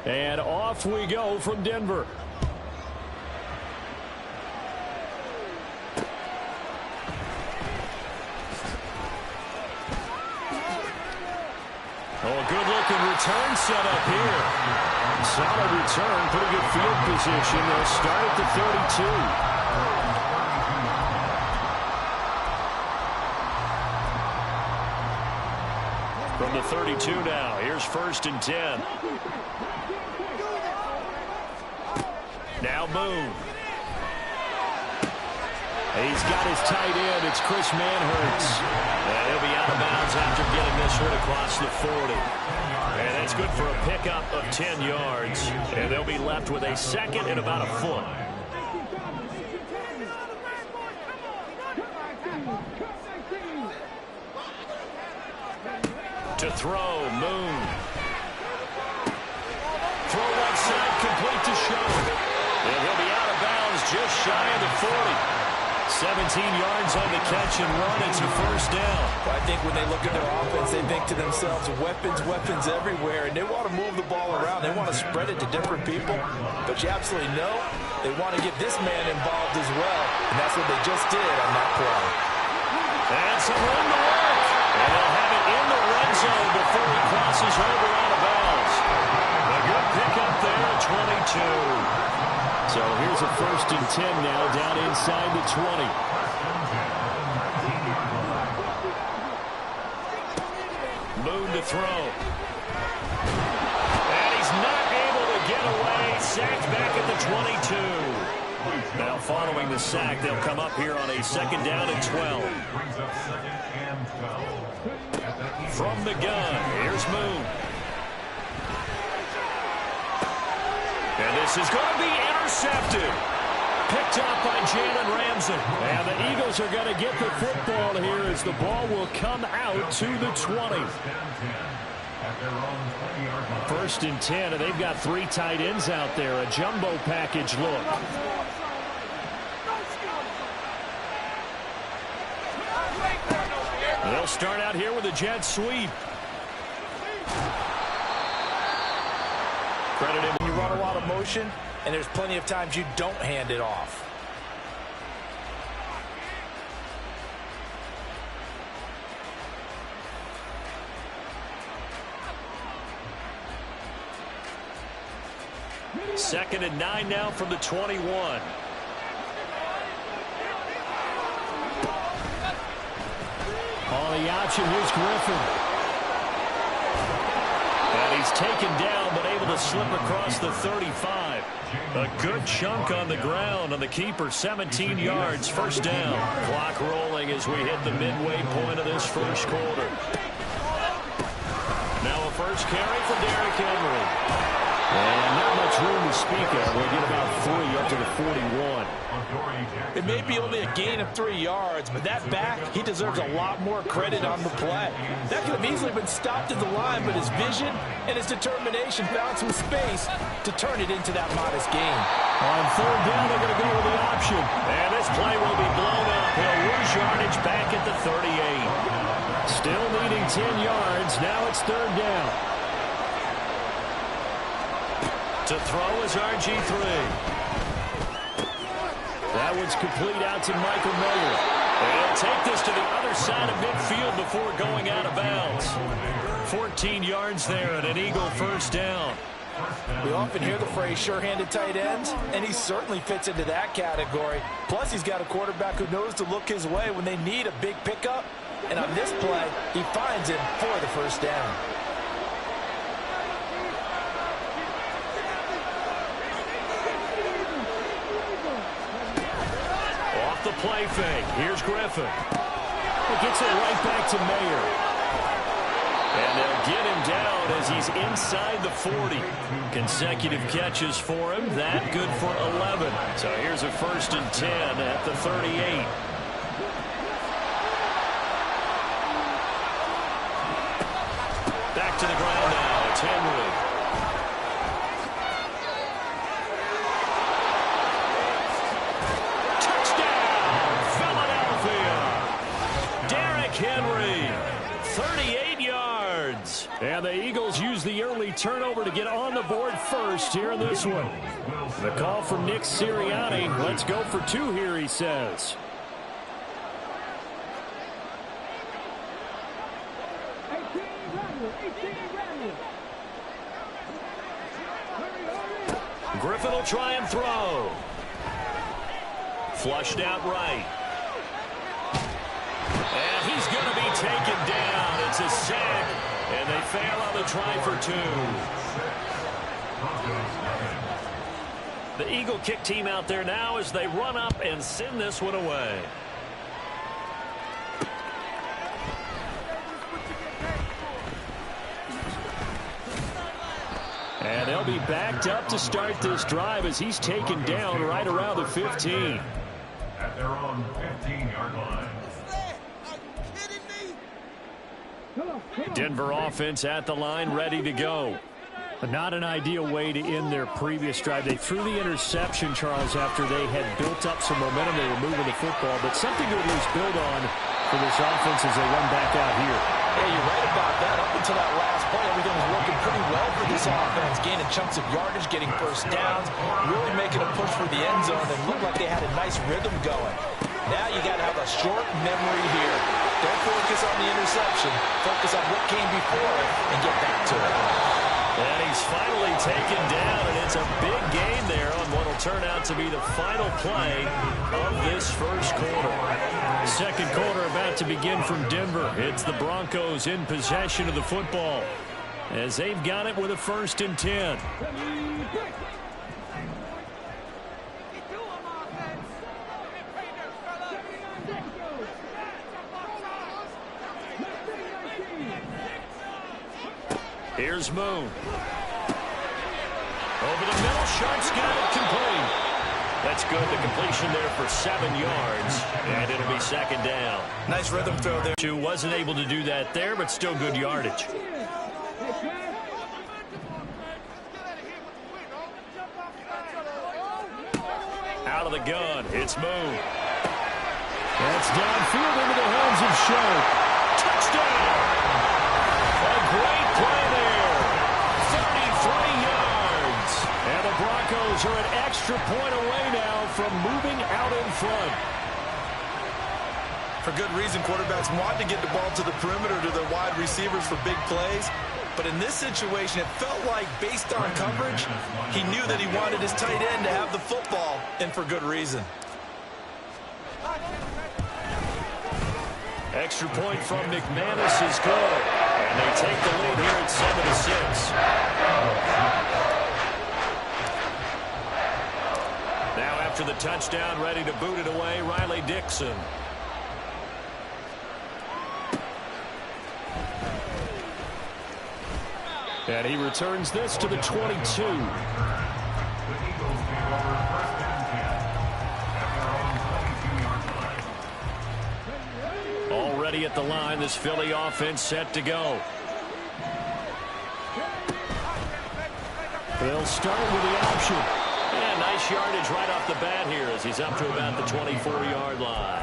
And off we go from Denver. Oh, a good-looking return set up here. Solid return, pretty good field position. They'll start at the 32. From the 32 now, here's 1st and 10. Now Moon. He's got his tight end. It's Chris Manhertz. And he'll be out of bounds after getting this one across the 40. And that's good for a pickup of 10 yards. And they'll be left with a second and about a foot. To throw, Moon. Throw right side, complete to Shaw. And he'll be out of bounds just shy of the 40. 17 yards on the catch and run. It's a 1st down. I think when they look at their offense, they think to themselves, weapons, weapons everywhere, and they want to move the ball around. They want to spread it to different people. But you absolutely know they want to get this man involved as well, and that's what they just did on that play. And some room to work. And they'll have it in the red zone before he crosses over out of bounds. A good pickup there at 22. So here's a 1st and 10 now down inside the 20. Moon to throw. And he's not able to get away. Sacked back at the 22. Now following the sack, they'll come up here on a 2nd down and 12. From the gun, here's Moon. And this is going to be intercepted. Picked up by Jalen Ramsey. And the Eagles are going to get the football here as the ball will come out to the 20. 1st and 10, and they've got 3 tight ends out there. A jumbo package look. They'll start out here with a jet sweep. Credit him. You run a lot of motion, and there's plenty of times you don't hand it off. Second and 9 now from the 21. On the option, here's Griffin. And he's taken down, but able to slip across the 35. A good chunk on the ground on the keeper, 17 yards, 1st down. Clock rolling as we hit the midway point of this 1st quarter. Now a 1st carry for Derrick Henry. And not much room to speak of. We'll get about 3 up to the 41. It may be only a gain of 3 yards, but that back, he deserves a lot more credit on the play. That could have easily been stopped at the line, but his vision and his determination found some space to turn it into that modest gain. On 3rd down, they're going to go with the option. And this play will be blown up. He'll lose yardage back at the 38. Still needing 10 yards. Now it's 3rd down. To throw is RG3. That one's complete out to Michael Mayer. And he'll take this to the other side of midfield before going out of bounds. 14 yards there and an Eagle 1st down. We often hear the phrase sure-handed tight ends, and he certainly fits into that category. Plus, he's got a quarterback who knows to look his way when they need a big pickup. And on this play, he finds it for the 1st down. The play fake. Here's Griffin. He gets it right back to Mayer. And they'll get him down as he's inside the 40. Consecutive catches for him. That good for 11. So here's a 1st and 10 at the 38. Back to the ground now. It's Henry. Henry, 38 yards. And the Eagles use the early turnover to get on the board first here in this one. The call from Nick Sirianni. Let's go for two here, he says. Griffin will try and throw. Flushed out right. And he's going to be taken down. It's a sack, and they fail on the try for two. The Eagle kick team out there now as they run up and send this one away. And they'll be backed up to start this drive as he's taken down right around the 15. At their own 15-yard line. Denver offense at the line, ready to go. Not an ideal way to end their previous drive. They threw the interception, Charles, after they had built up some momentum. They were moving the football, but something to at least build on for this offense as they run back out here. Yeah, you're right about that. Up until that last play, everything was working pretty well for this offense. Gaining chunks of yardage, getting first downs, really making a push for the end zone, and looked like they had a nice rhythm going. Now you got to have a short memory here. Don't focus on the interception. Focus on what came before it and get back to it. And he's finally taken down, and it's a big gain there on what will turn out to be the final play of this first quarter. Second quarter about to begin from Denver. It's the Broncos in possession of the football as they've got it with a 1st and 10. Here's Moon. Over the middle, Sharp's got it complete. That's good. The completion there for 7 yards, and it'll be 2nd down. Nice rhythm throw there. Two wasn't able to do that there, but still good yardage. Out of the gun, it's Moon. That's downfield into the hands of Sharp. Touchdown! A great play there. 33 yards. And the Broncos are an extra point away now from moving out in front. For good reason, quarterbacks want to get the ball to the perimeter to their wide receivers for big plays. But in this situation, it felt like, based on coverage, he knew that he wanted his tight end to have the football, and for good reason. Extra point from McManus is good. And they take the lead here at 7-6. Now after the touchdown, ready to boot it away, Riley Dixon. And he returns this to the 22. Already at the line, this Philly offense set to go. They'll start with the option. And nice yardage right off the bat here as he's up to about the 24-yard line.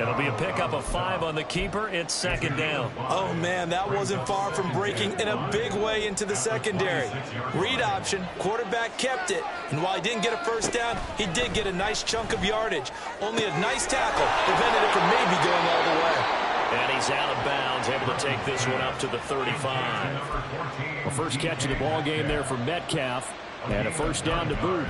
It'll be a pickup of 5 on the keeper. It's 2nd down. Oh, man, that wasn't far from breaking in a big way into the secondary. Read option, quarterback kept it, and while he didn't get a first down, he did get a nice chunk of yardage. Only a nice tackle prevented it from maybe going all the way. And he's out of bounds, able to take this one up to the 35. Well, first catch of the ball game there for Metcalf, and a first down to boot.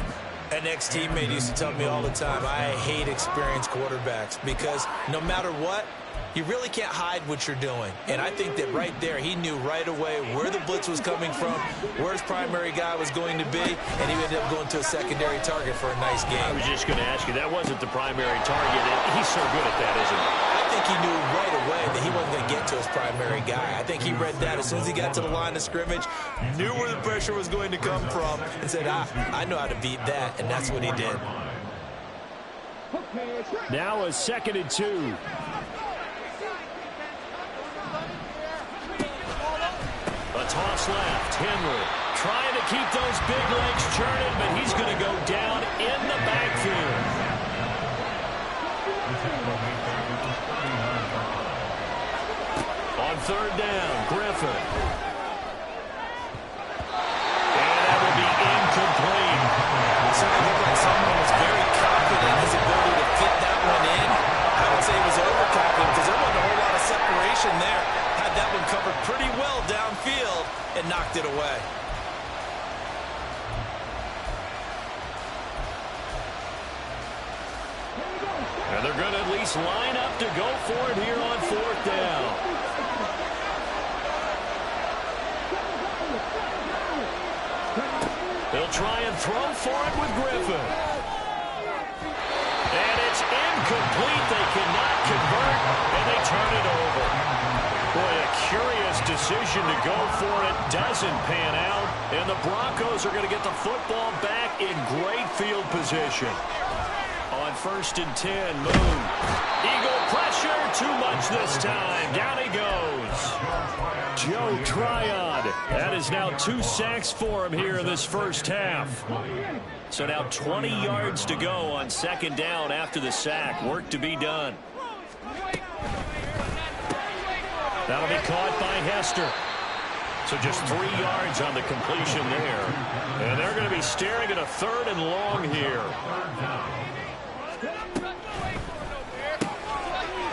An ex-teammate used to tell me all the time, I hate experienced quarterbacks because no matter what, you really can't hide what you're doing. And I think that right there, he knew right away where the blitz was coming from, where his primary guy was going to be, and he ended up going to a secondary target for a nice game. I was just going to ask you, that wasn't the primary target. He's so good at that, isn't he? I think he knew right away that he wasn't going to get to his primary guy. I think he read that as soon as he got to the line of scrimmage, knew where the pressure was going to come from, and said, I know how to beat that, and that's what he did. Now a 2nd and 2. A toss left. Henry trying to keep those big legs churning, but he's going to go down in the backfield. On 3rd down, Griffin. way. And they're going to at least line up to go for it here on 4th down. They'll try and throw for it with Griffin. And it's incomplete. They cannot convert, and they turn it over. Boy, a curious decision to go for it. Doesn't pan out, and the Broncos are going to get the football back in great field position. On 1st and 10, Moon. Eagle pressure, too much this time. Down he goes. Joe Tryon. That is now 2 sacks for him here in this first half. So now 20 yards to go on 2nd down after the sack. Work to be done. That'll be caught by Hester. So just 3 yards on the completion there. And they're going to be staring at a 3rd and long here.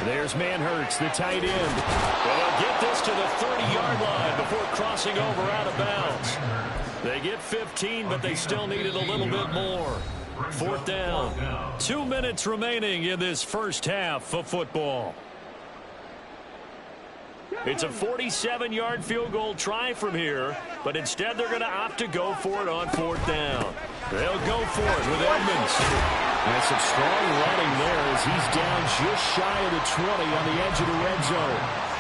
There's Manhurts, the tight end. They'll get this to the 30-yard line before crossing over out of bounds. They get 15, but they still needed a little bit more. 4th down. 2 minutes remaining in this first half of football. It's a 47-yard field goal try from here, but instead they're going to opt to go for it on 4th down. They'll go for it with Edmonds. And some strong running there as he's down just shy of the 20 on the edge of the red zone.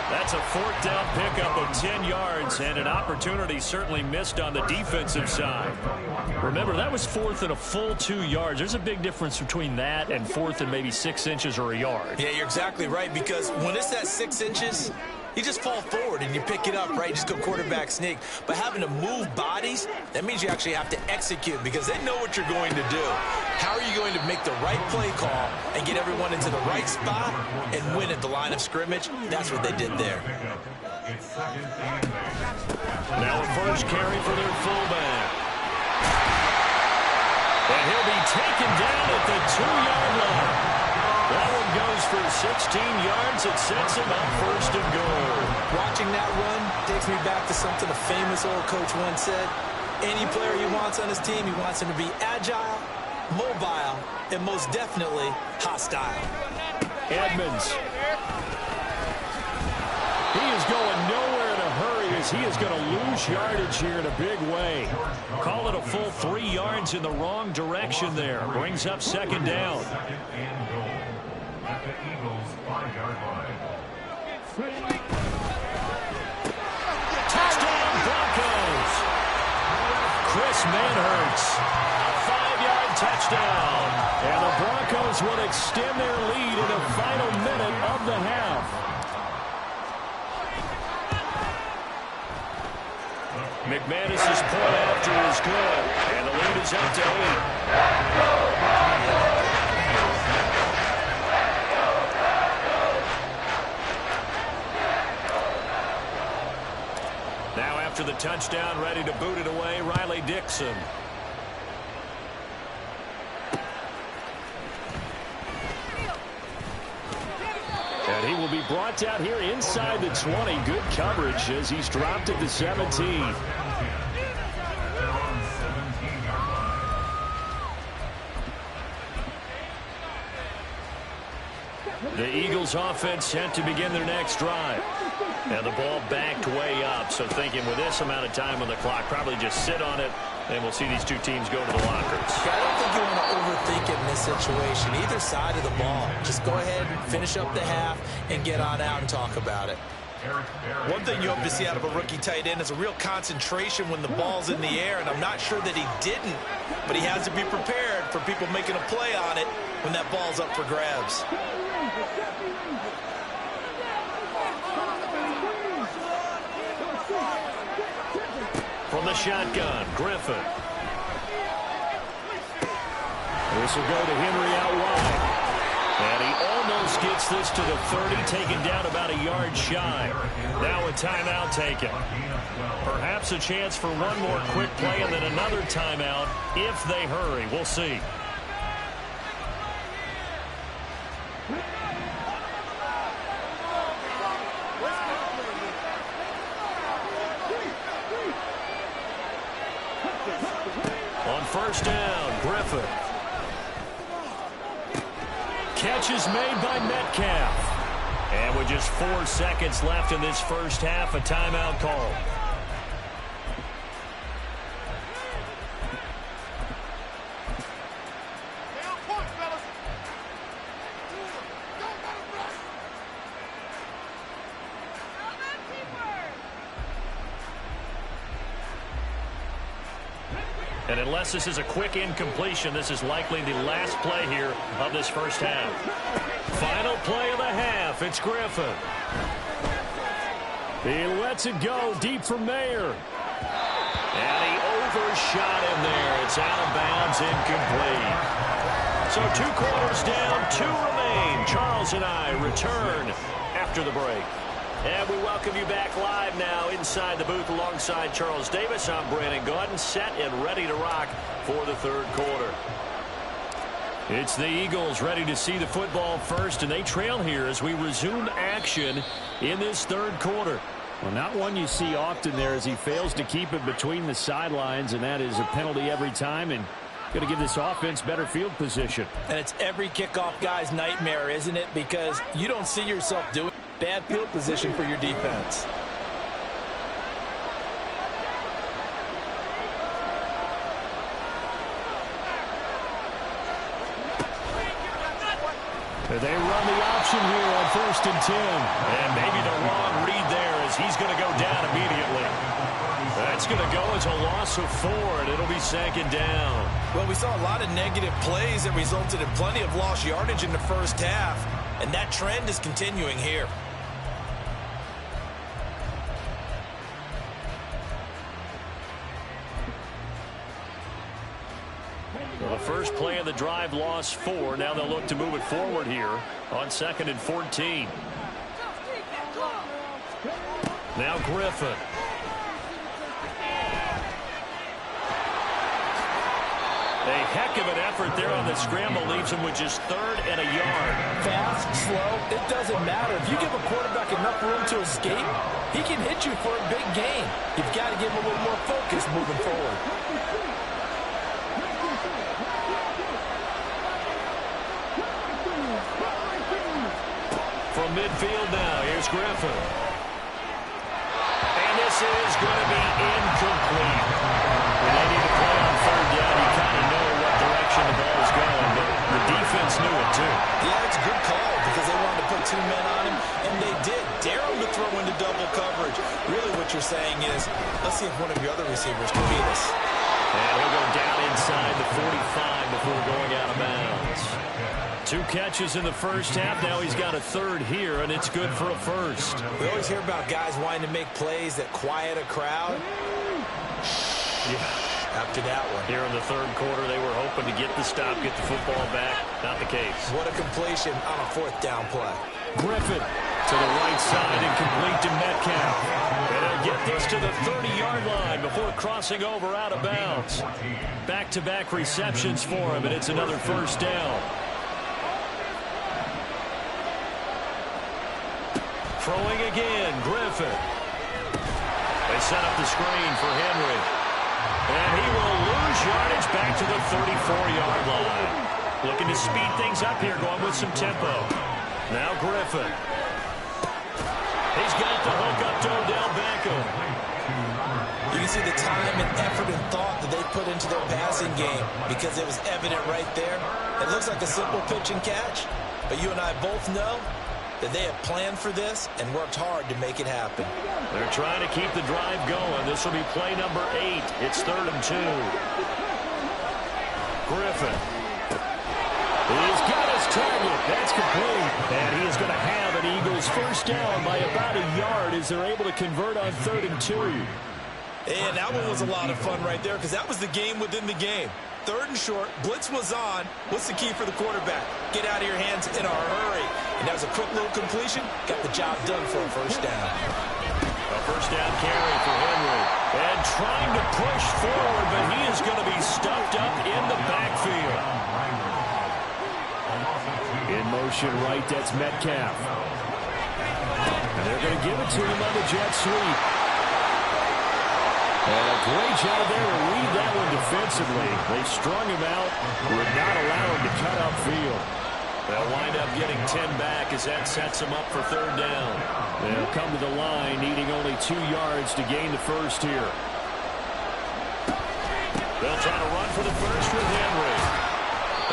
That's a 4th down pickup of 10 yards and an opportunity certainly missed on the defensive side. Remember, that was 4th and a full 2 yards. There's a big difference between that and 4th and maybe 6 inches or a yard. Yeah, you're exactly right, because when it's at 6 inches, you just fall forward and you pick it up, right? Just go quarterback sneak. But having to move bodies, that means you actually have to execute because they know what you're going to do. How are you going to make the right play call and get everyone into the right spot and win at the line of scrimmage? That's what they did there. Now a first carry for their fullback. And he'll be taken down at the 2-yard line. That one goes for 16 yards. It sets him up 1st and goal. Watching that run takes me back to something a famous old coach once said. Any player he wants on his team, he wants him to be agile, mobile, and most definitely hostile. Edmonds. He is going nowhere in a hurry as he is going to lose yardage here in a big way. Call it a full 3 yards in the wrong direction there. Brings up 2nd down. At the Eagles' 5-yard line. Touchdown Broncos. Chris Manhurts. A 5-yard touchdown. And the Broncos will extend their lead in the final minute of the half. McManus's point after is good. And the lead is up to 8. Now after the touchdown, ready to boot it away, Riley Dixon. And he will be brought down here inside the 20. Good coverage as he's dropped at the 17. The Eagles offense set to begin their next drive. And the ball backed way up. So thinking with this amount of time on the clock, probably just sit on it, and we'll see these two teams go to the lockers. I don't think you want to overthink it in this situation. Either side of the ball. Just go ahead, finish up the half, and get on out and talk about it. One thing you hope to see out of a rookie tight end is a real concentration when the ball's in the air, and I'm not sure that he didn't, but he has to be prepared for people making a play on it when that ball's up for grabs. From the shotgun, Griffin. This will go to Henry out wide. And he almost gets this to the 30, taken down about a yard shy. Now a timeout taken. Perhaps a chance for one more quick play and then another timeout if they hurry. We'll see. first down. Griffin. Catch is made by Metcalf. And with just 4 seconds left in this first half, a timeout call. And unless this is a quick incompletion, this is likely the last play here of this first half. Final play of the half. It's Griffin. He lets it go deep for Mayer. And he overshot him there. It's out of bounds, incomplete. So 2 quarters down, 2 remain. Charles and I return after the break. And we welcome you back live now inside the booth alongside Charles Davis. I'm Brandon Gaudin, set and ready to rock for the third quarter. It's the Eagles ready to see the football first, and they trail here as we resume action in this third quarter. Well, not one you see often there as he fails to keep it between the sidelines, and that is a penalty every time, and going to give this offense better field position. And it's every kickoff guy's nightmare, isn't it? Because you don't see yourself doing bad field position for your defense. They run the option here on 1st and 10. And maybe the wrong read there as he's going to go down immediately. That's going to go as a loss of 4, and it'll be 2nd down. Well, we saw a lot of negative plays that resulted in plenty of lost yardage in the first half, and that trend is continuing here. Well, the first play of the drive lost 4. Now they'll look to move it forward here on 2nd and 14. Now Griffin. A heck of an effort there on the scramble leaves him with just 3rd and a yard. Fast, slow, it doesn't matter. If you give a quarterback enough room to escape, he can hit you for a big gain. You've got to give him a little more focus moving forward. From midfield now, here's Griffin. And this is going to be incomplete. When they need to play on 3rd down, you kind of know what direction the ball is going, but the defense knew it too. Yeah, it's a good call because they wanted to put 2 men on him, and they did. Dare him to throw into double coverage. Really what you're saying is, let's see if one of your other receivers can beat us. And he'll go down inside the 45 before going out of bounds. 2 catches in the first half. Now he's got a 3rd here, and it's good for a 1st. We always hear about guys wanting to make plays that quiet a crowd. Yeah, after that one. Here in the third quarter, they were hoping to get the stop, get the football back. Not the case. What a completion on a 4th down play. Griffin to the right side and complete to Metcalf. And he'll get this to the 30-yard line before crossing over out of bounds. Back-to-back receptions for him, and it's another 1st down. Throwing again, Griffin. They set up the screen for Henry. And he will lose yardage back to the 34-yard line. Looking to speed things up here, going with some tempo. Now Griffin. He's got the hook up to Odell Beckham. You can see the time and effort and thought that they put into their passing game because it was evident right there. It looks like a simple pitch and catch, but you and I both know that they have planned for this and worked hard to make it happen. They're trying to keep the drive going. This will be play number 8. It's 3rd and 2. Griffin. He's got his target. That's complete. And he is going to have an Eagles 1st down by about a yard as they're able to convert on 3rd and 2. And that one was a lot of fun right there because that was the game within the game. 3rd and short, blitz was on. What's the key for the quarterback? Get out of your hands in a hurry. And that was a quick little completion. Got the job done for a 1st down. A 1st down carry for Henry. And trying to push forward, but he is going to be stuffed up in the backfield. In motion right, that's Metcalf. And they're going to give it to him on the jet sweep. And a great job there to read that one defensively. They strung him out, would not allow him to cut upfield. They'll wind up getting 10 back as that sets them up for third down. They'll come to the line needing only 2 yards to gain the first here. They'll try to run for the first with Henry.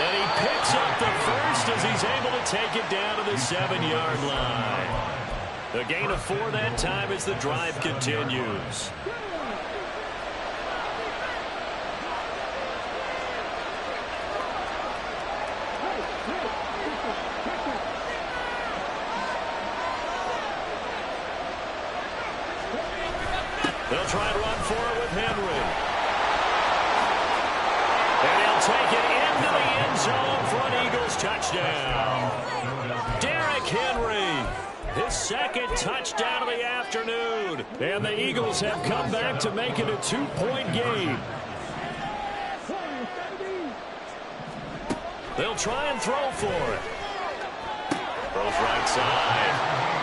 And he picks up the first as he's able to take it down to the 7-yard line. A gain of 4 that time as the drive continues. They'll try and run for it with Henry. And he'll take it into the end zone for an Eagles touchdown. Derrick Henry, his second touchdown of the afternoon. And the Eagles have come back to make it a 2-point game. They'll try and throw for it. Throws right side.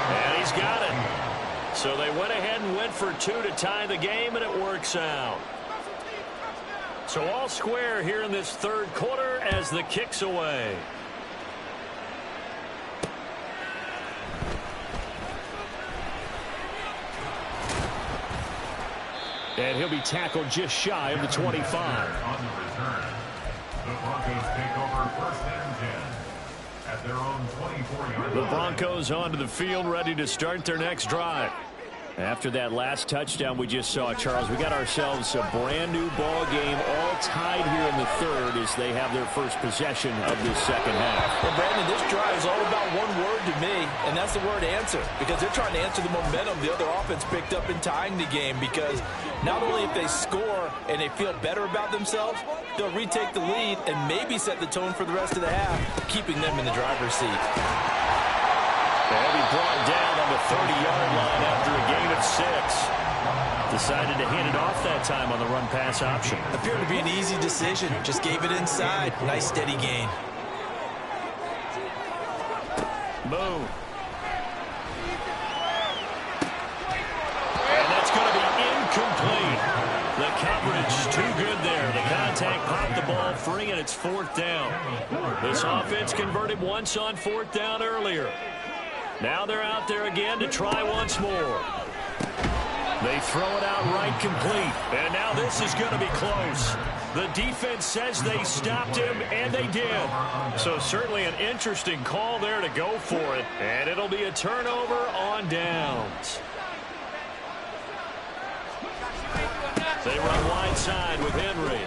And he's got it. So they went ahead and went for 2 to tie the game, and it works out. So all square here in this third quarter as the kick's away. And he'll be tackled just shy of the 25. On the return, the Broncos take over first and 10 at their own 24-yard line. The Broncos onto the field, ready to start their next drive. After that last touchdown we just saw, Charles, we got ourselves a brand new ball game, all tied here in the third as they have their first possession of this second half. Well, Brandon, this drive is all about one word to me, and that's the word answer, because they're trying to answer the momentum the other offense picked up in tying the game, because not only if they score and they feel better about themselves, they'll retake the lead and maybe set the tone for the rest of the half, keeping them in the driver's seat. They'll be brought down on the 30-yard line after a gain of 6. Decided to hand it off that time on the run-pass option. Appeared to be an easy decision. Just gave it inside. Nice steady gain. Boom. And that's going to be incomplete. The coverage too good there. The contact popped the ball free, and it's 4th down. This offense converted once on 4th down earlier. Now they're out there again to try once more. They throw it out right complete. And now this is going to be close. The defense says they stopped him, and they did. So certainly an interesting call there to go for it. And it'll be a turnover on downs. They run wide side with Henry.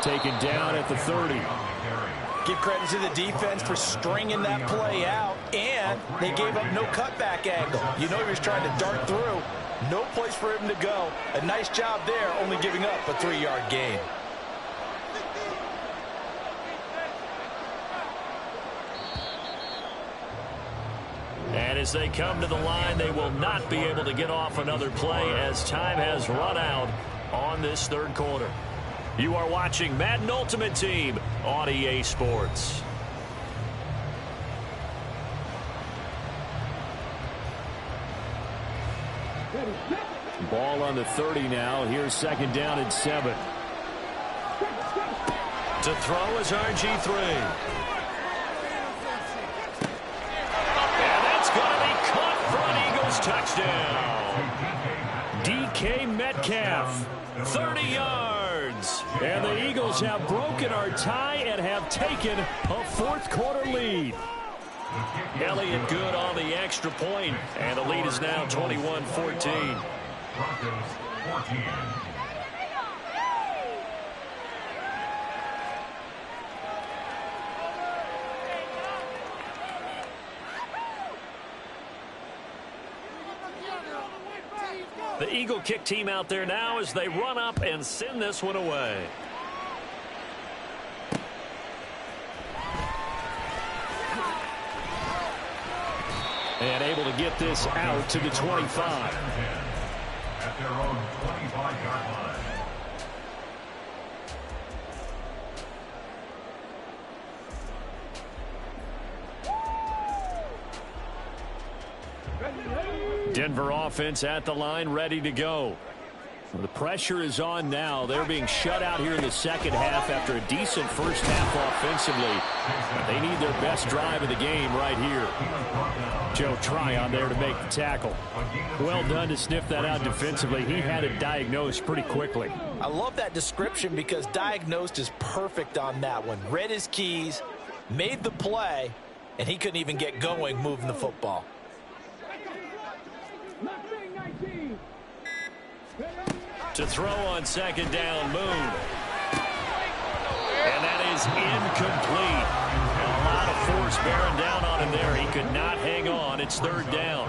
Taken down at the 30. Give credit to the defense for stringing that play out, and they gave up no cutback angle. You know he was trying to dart through. No place for him to go. A nice job there, only giving up a 3-yard gain. And as they come to the line, they will not be able to get off another play as time has run out on this third quarter. You are watching Madden Ultimate Team on EA Sports. Ball on the 30 now. Here's 2nd down and 7. To throw is RG3. And that's going to be caught for an Eagles touchdown. DK Metcalf, 30 yards. And the Eagles have broken our tie and have taken a fourth quarter lead. Elliott good on the extra point, and the lead is now 21-14. Broncos 14. The Eagle kick team out there now as they run up and send this one away. And able to get this out to the 25. At their own 25-yard line. Denver offense at the line, ready to go. Well, the pressure is on now. They're being shut out here in the second half after a decent first half offensively. But they need their best drive of the game right here. Joe Tryon there to make the tackle. Well done to sniff that out defensively. He had it diagnosed pretty quickly. I love that description because diagnosed is perfect on that one. Read his keys, made the play, and he couldn't even get going moving the football. To throw on second down, Moon. And that is incomplete. A lot of force bearing down on him there. He could not hang on. It's third down.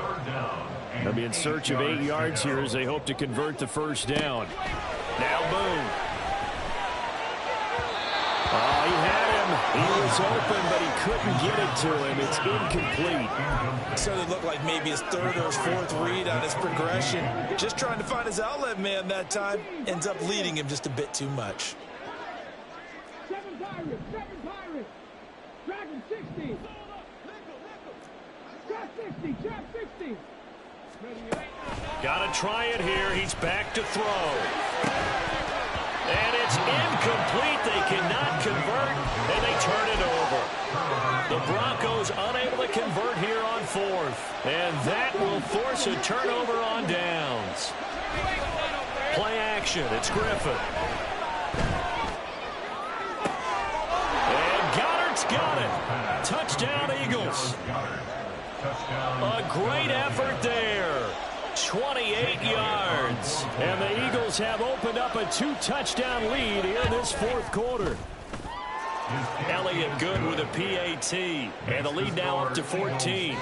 They'll be in search of 8 yards here as they hope to convert the first down. Now Moon. Oh, he had him. He was open, but he couldn't get it to him. It's incomplete. So it looked like maybe his third or his fourth read on his progression. Just trying to find his outlet man that time. Ends up leading him just a bit too much. Seven Pirates. Dragon 60. Trap 60. Trap 60. Got to try it here. He's back to throw. And it's incomplete. They cannot convert, and they turn it over. The Broncos unable to convert here on fourth. And that will force a turnover on downs. Play action. It's Griffin. And Goddard's got it. Touchdown, Eagles. A great effort there. 28 yards. And the Eagles have opened up a 2-touchdown lead here in this fourth quarter. Elliott good with a PAT. And the lead now up to 14.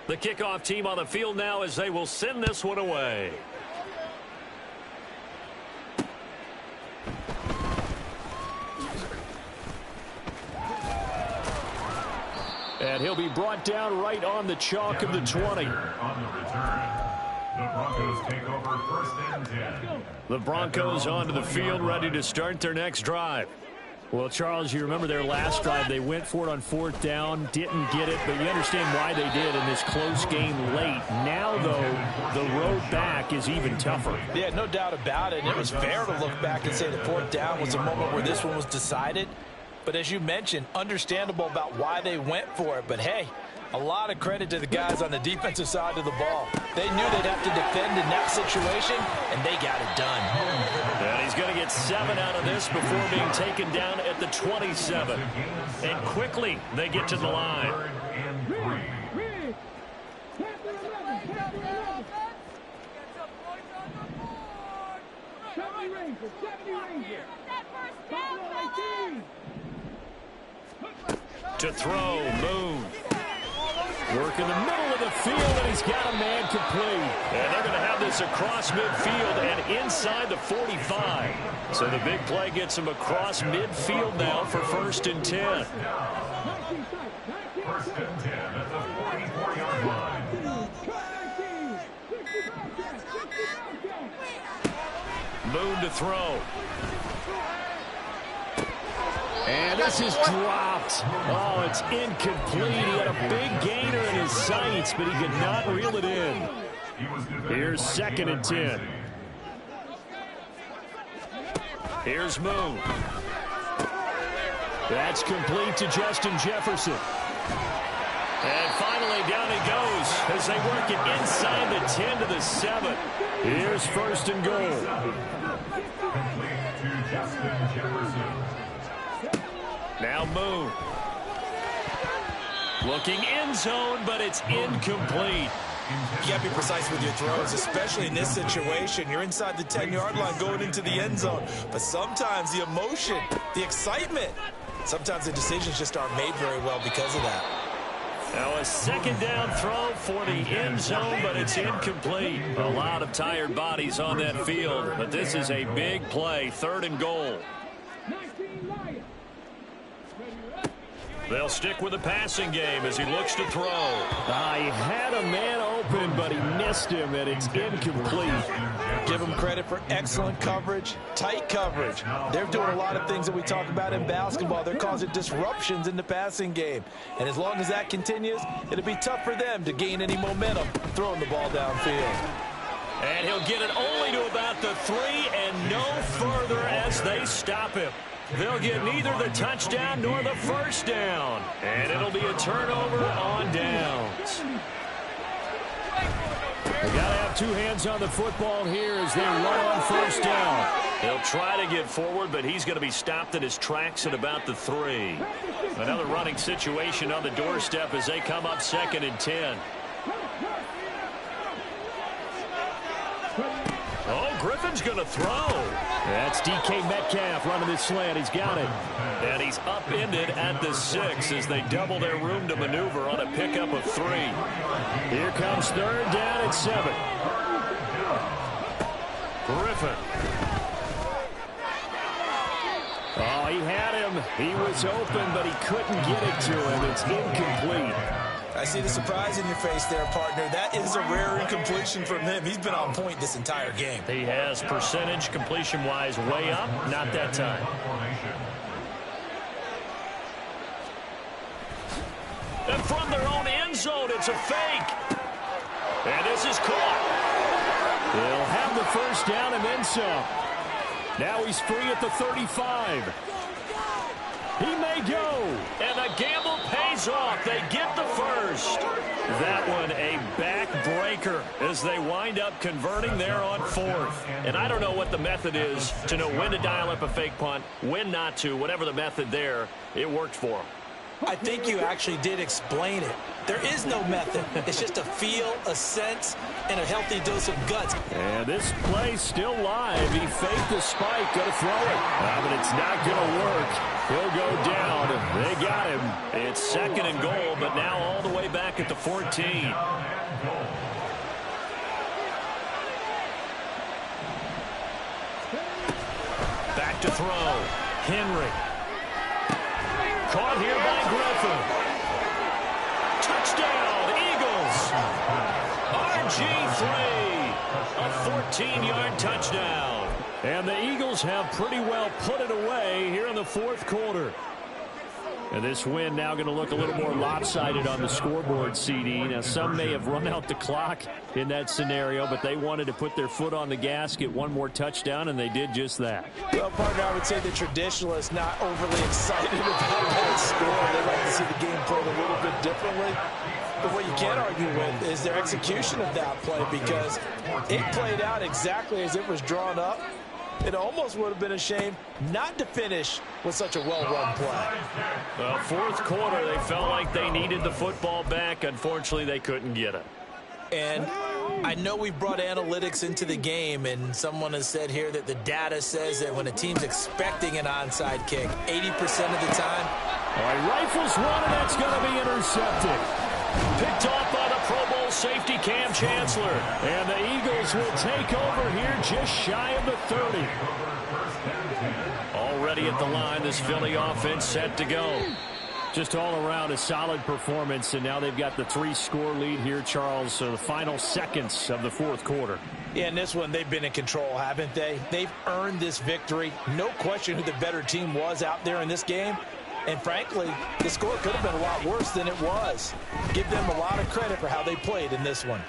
The kickoff team on the field now as they will send this one away. And he'll be brought down right on the chalk of the 20. On the return, the Broncos take over first and 10. The Broncos onto the field, ready to start their next drive. Well, Charles, you remember their last drive. They went for it on fourth down, didn't get it, but you understand why they did in this close game late. Now, though, the road back is even tougher. Yeah, no doubt about it. And it was fair to look back and say the fourth down was a moment where this one was decided. But as you mentioned, understandable about why they went for it. But, hey, a lot of credit to the guys on the defensive side of the ball. They knew they'd have to defend in that situation, and they got it done. And he's going to get 7 out of this before being taken down at the 27. And quickly they get to the line. To throw, Moon. Work in the middle of the field, and he's got a man complete. And they're going to have this across midfield and inside the 45. So the big play gets him across midfield now for first and 10. First and 10 at the 44-yard line. Moon to throw. And this is dropped. Oh, it's incomplete. He had a big gainer in his sights, but he could not reel it in. Here's second and 10. Here's Moon. That's complete to Justin Jefferson. And finally down he goes as they work it inside the 10 to the 7. Here's first and goal. Complete to Justin Jefferson. Now Moon. Looking end zone, but it's incomplete. You got to be precise with your throws, especially in this situation. You're inside the 10-yard line going into the end zone. But sometimes the emotion, the excitement, sometimes the decisions just aren't made very well because of that. Now a second down throw for the end zone, but it's incomplete. A lot of tired bodies on that field, but this is a big play, third and goal. They'll stick with the passing game as he looks to throw. He had a man open, but he missed him, and it's incomplete. Give them credit for excellent coverage, tight coverage. They're doing a lot of things that we talk about in basketball. They're causing disruptions in the passing game. And as long as that continues, it'll be tough for them to gain any momentum throwing the ball downfield. And he'll get it only to about the 3 and no further as they stop him. They'll get neither the touchdown nor the first down. And it'll be a turnover on downs. They got to have two hands on the football here as they run on first down. He'll try to get forward, but he's going to be stopped in his tracks at about the 3. Another running situation on the doorstep as they come up 2nd and 10. Oh, Griffin's going to throw. That's DK Metcalf running this slant. He's got it. And he's upended at the 6 as they double their room to maneuver on a pickup of 3. Here comes 3rd down at 7. Griffin. Oh, he had him. He was open, but he couldn't get it to him. It's incomplete. I see the surprise in your face there, partner. That is a rare incompletion from him. He's been on point this entire game. He has percentage completion-wise way up. Not that time. And from their own end zone, it's a fake. And this is caught. They'll have the first down and then some. Now he's free at the 35. He may go. And the gamble pays off. They get the first. That one a backbreaker as they wind up converting there on 4th. And I don't know what the method is to know when to dial up a fake punt, when not to, whatever the method there, it worked for them. I think you actually did explain it. There is no method. It's just a feel, a sense, and a healthy dose of guts. And this play's still live. He faked the spike, going to throw it. But it's not going to work. He'll go down. They got him. It's 2nd and goal, but now all the way back at the 14. Back to throw. Henry. Caught here by Griffin. Touchdown, Eagles. RG3. A 14-yard touchdown. And the Eagles have pretty well put it away here in the 4th quarter. And this win now going to look a little more lopsided on the scoreboard, CD. Now, some may have run out the clock in that scenario, but they wanted to put their foot on the gas, get one more touchdown, and they did just that. Well, partner, I would say the traditionalists not overly excited about that score. They'd like to see the game played a little bit differently. But what you can't argue with is their execution of that play, because it played out exactly as it was drawn up. It almost would have been a shame not to finish with such a well-run play. Well, 4th quarter, they felt like they needed the football back. Unfortunately, they couldn't get it. And I know we've brought analytics into the game, and someone has said here that the data says that when a team's expecting an onside kick, 80% of the time. All right, rifles one, and that's going to be intercepted. Picked off by the Pro Bowl safety Cam Chancellor. And the Eagles will take over here just shy of the 30. Already at the line, this Philly offense set to go. Just all around a solid performance, and now they've got the 3-score lead here, Charles, so the final seconds of the 4th quarter. Yeah, in this one, they've been in control, haven't they? They've earned this victory. No question who the better team was out there in this game. And frankly, the score could have been a lot worse than it was. Give them a lot of credit for how they played in this one.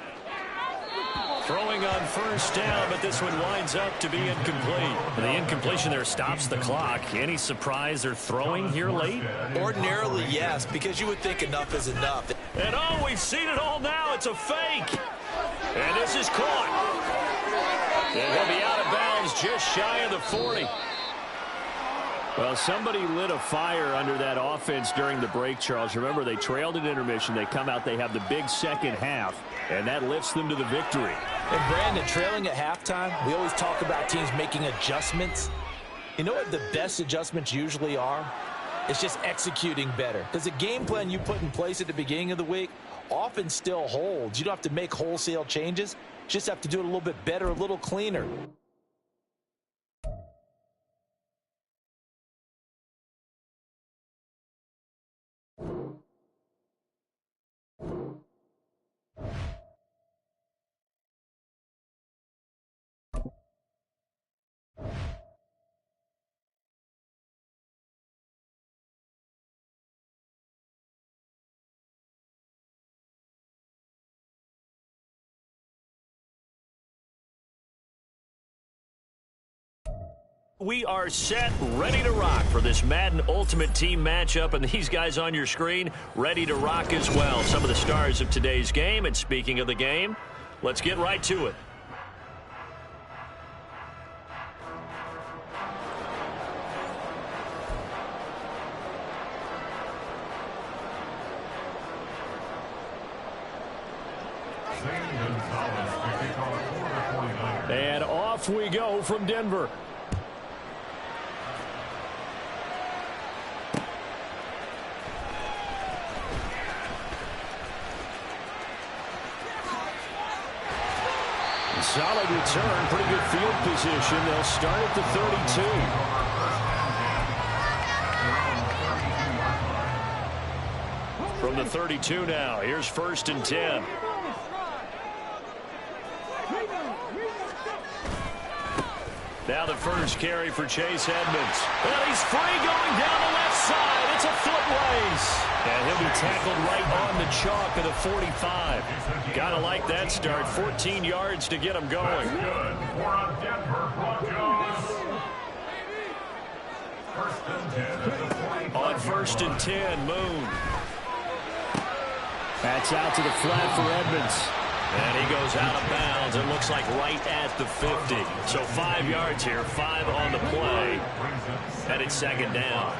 Throwing on first down, but this one winds up to be incomplete. The incompletion there stops the clock. Any surprise they're throwing here late? Ordinarily, yes, because you would think enough is enough. And oh, we've seen it all now. It's a fake. And this is caught. And he'll be out of bounds just shy of the 40. Well, somebody lit a fire under that offense during the break, Charles. Remember, they trailed at intermission. They come out, they have the big second half, and that lifts them to the victory. And Brandon, trailing at halftime, we always talk about teams making adjustments. You know what the best adjustments usually are? It's just executing better. Because the game plan you put in place at the beginning of the week often still holds. You don't have to make wholesale changes. You just have to do it a little bit better, a little cleaner. We are set, ready to rock for this Madden Ultimate Team matchup, and these guys on your screen ready to rock as well. Some of the stars of today's game, and speaking of the game, let's get right to it. And off we go from Denver. Solid return, pretty good field position. They'll start at the 32. From the 32 now, here's 1st and 10. Now the first carry for Chase Edmonds. Well, he's free going down the left side. It's a foot race. And he'll be tackled right on the chalk of the 45. Gotta like that start. 14 yards to get him going. Good for a Denver Broncos. 1st and 10 at the 45. On 1st and 10, Moon. That's out to the flat for Edmonds. And he goes out of bounds. It looks like right at the 50. So 5 yards here, 5 on the play. And it's 2nd down.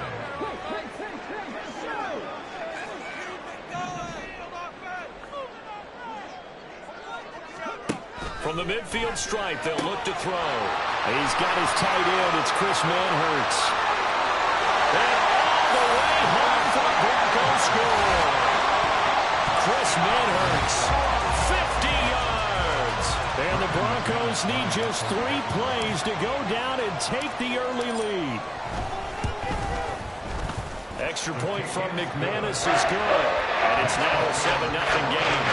From the midfield stripe, they'll look to throw. He's got his tight end. It's Chris Manhertz. And all the way home for the Broncos score. Chris Manhertz, 50 yards. And the Broncos need just 3 plays to go down and take the early lead. Extra point from McManus is good. And it's now a 7-0 game.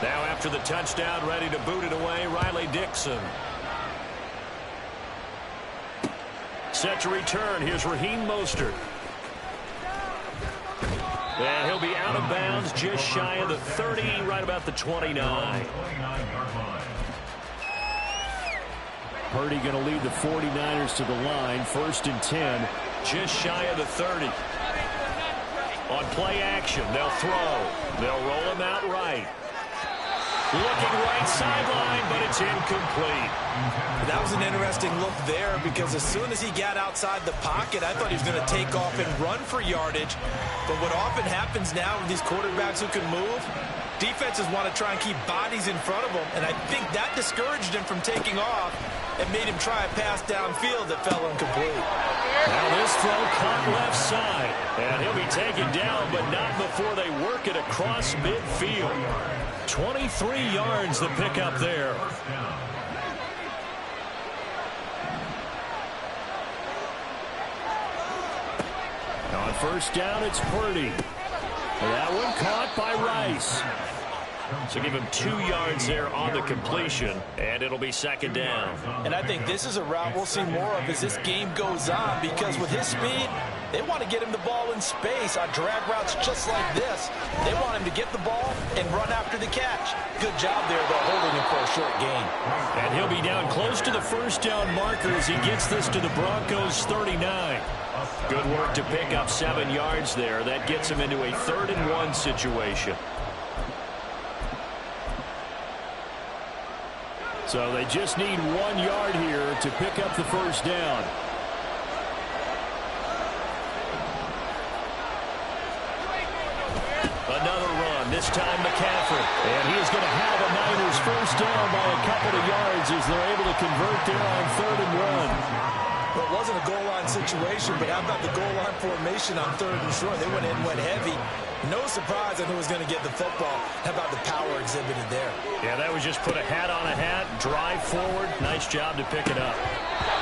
Now after the touchdown, ready to boot it away, Riley Dixon. Set to return. Here's Raheem Mostert. And he'll be out of bounds just shy of the 30, right about the 29. Purdy going to lead the 49ers to the line. 1st and 10, just shy of the 30. On play action, they'll throw. They'll roll him out right. Looking right sideline, but it's incomplete. That was an interesting look there because as soon as he got outside the pocket, I thought he was going to take off and run for yardage. But what often happens now with these quarterbacks who can move, defenses want to try and keep bodies in front of them, and I think that discouraged him from taking off and made him try a pass downfield that fell incomplete. Now this throw caught left side, and he'll be taken down, but not before they work it across midfield. 23 yards the pickup there. On 1st down, it's Purdy. That one caught by Rice. So give him 2 yards there on the completion, and it'll be 2nd down. And I think this is a route we'll see more of as this game goes on because with his speed, they want to get him the ball in space on drag routes just like this. They want him to get the ball and run after the catch. Good job there, though, holding him for a short gain. And he'll be down close to the 1st down marker as he gets this to the Broncos' 39. Good work to pick up 7 yards there. That gets him into a 3rd and 1 situation. So they just need 1 yard here to pick up the 1st down. Another run, this time McCaffrey. And he is going to have a Niners 1st down by a couple of yards as they're able to convert there on 3rd and 1. Well, it wasn't a goal line situation, but how about the goal line formation on 3rd and short? They went in, went heavy. No surprise on who was going to get the football. How about the power exhibited there? Yeah, that was just put a hat on a hat, drive forward. Nice job to pick it up.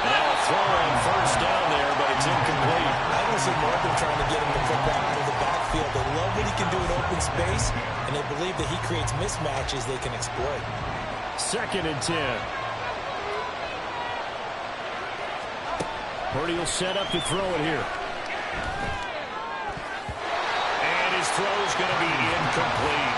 Now a throw on 1st down there, but it's incomplete. I don't see more of them trying to get him the football out of the backfield. They love what he can do in open space, and they believe that he creates mismatches they can exploit. 2nd and 10. Purdy will set up to throw it here. throw's going to be incomplete.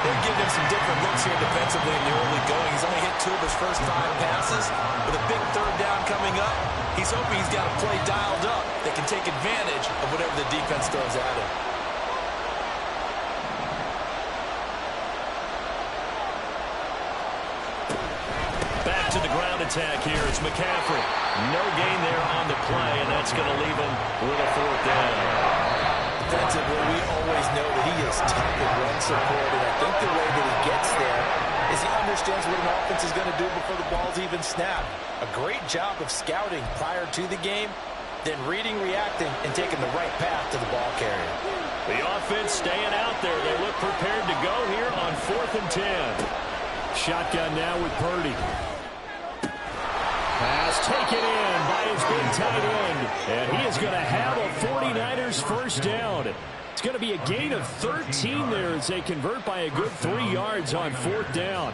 They're giving him some different looks here defensively in the early going. He's only hit 2 of his first 5 passes. With a big 3rd down coming up, he's hoping he's got a play dialed up that can take advantage of whatever the defense throws at him. Back to the ground attack here. It's McCaffrey. No gain there on the play, and that's going to leave him with a 4th down. Defensively, we always know that he is tough in run support, and I think the way that he gets there is he understands what an offense is going to do before the ball's even snapped. A great job of scouting prior to the game, then reading, reacting, and taking the right path to the ball carrier. The offense staying out there. They look prepared to go here on 4th and 10. Shotgun now with Purdy. Pass taken in by his big tight end. And he is going to have a 49ers first down. It's going to be a gain of 13 there as they convert by a good 3 yards on 4th down.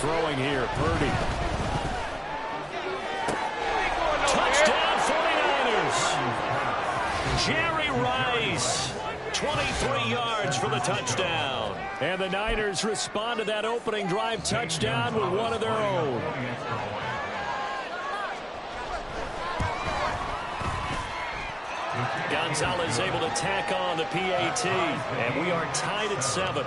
Throwing here, Purdy. Touchdown 49ers. Jerry Rice, 23 yards for the touchdown. And the Niners respond to that opening drive touchdown with one of their own. Gonzalez able to tack on the PAT, and we are tied at 7.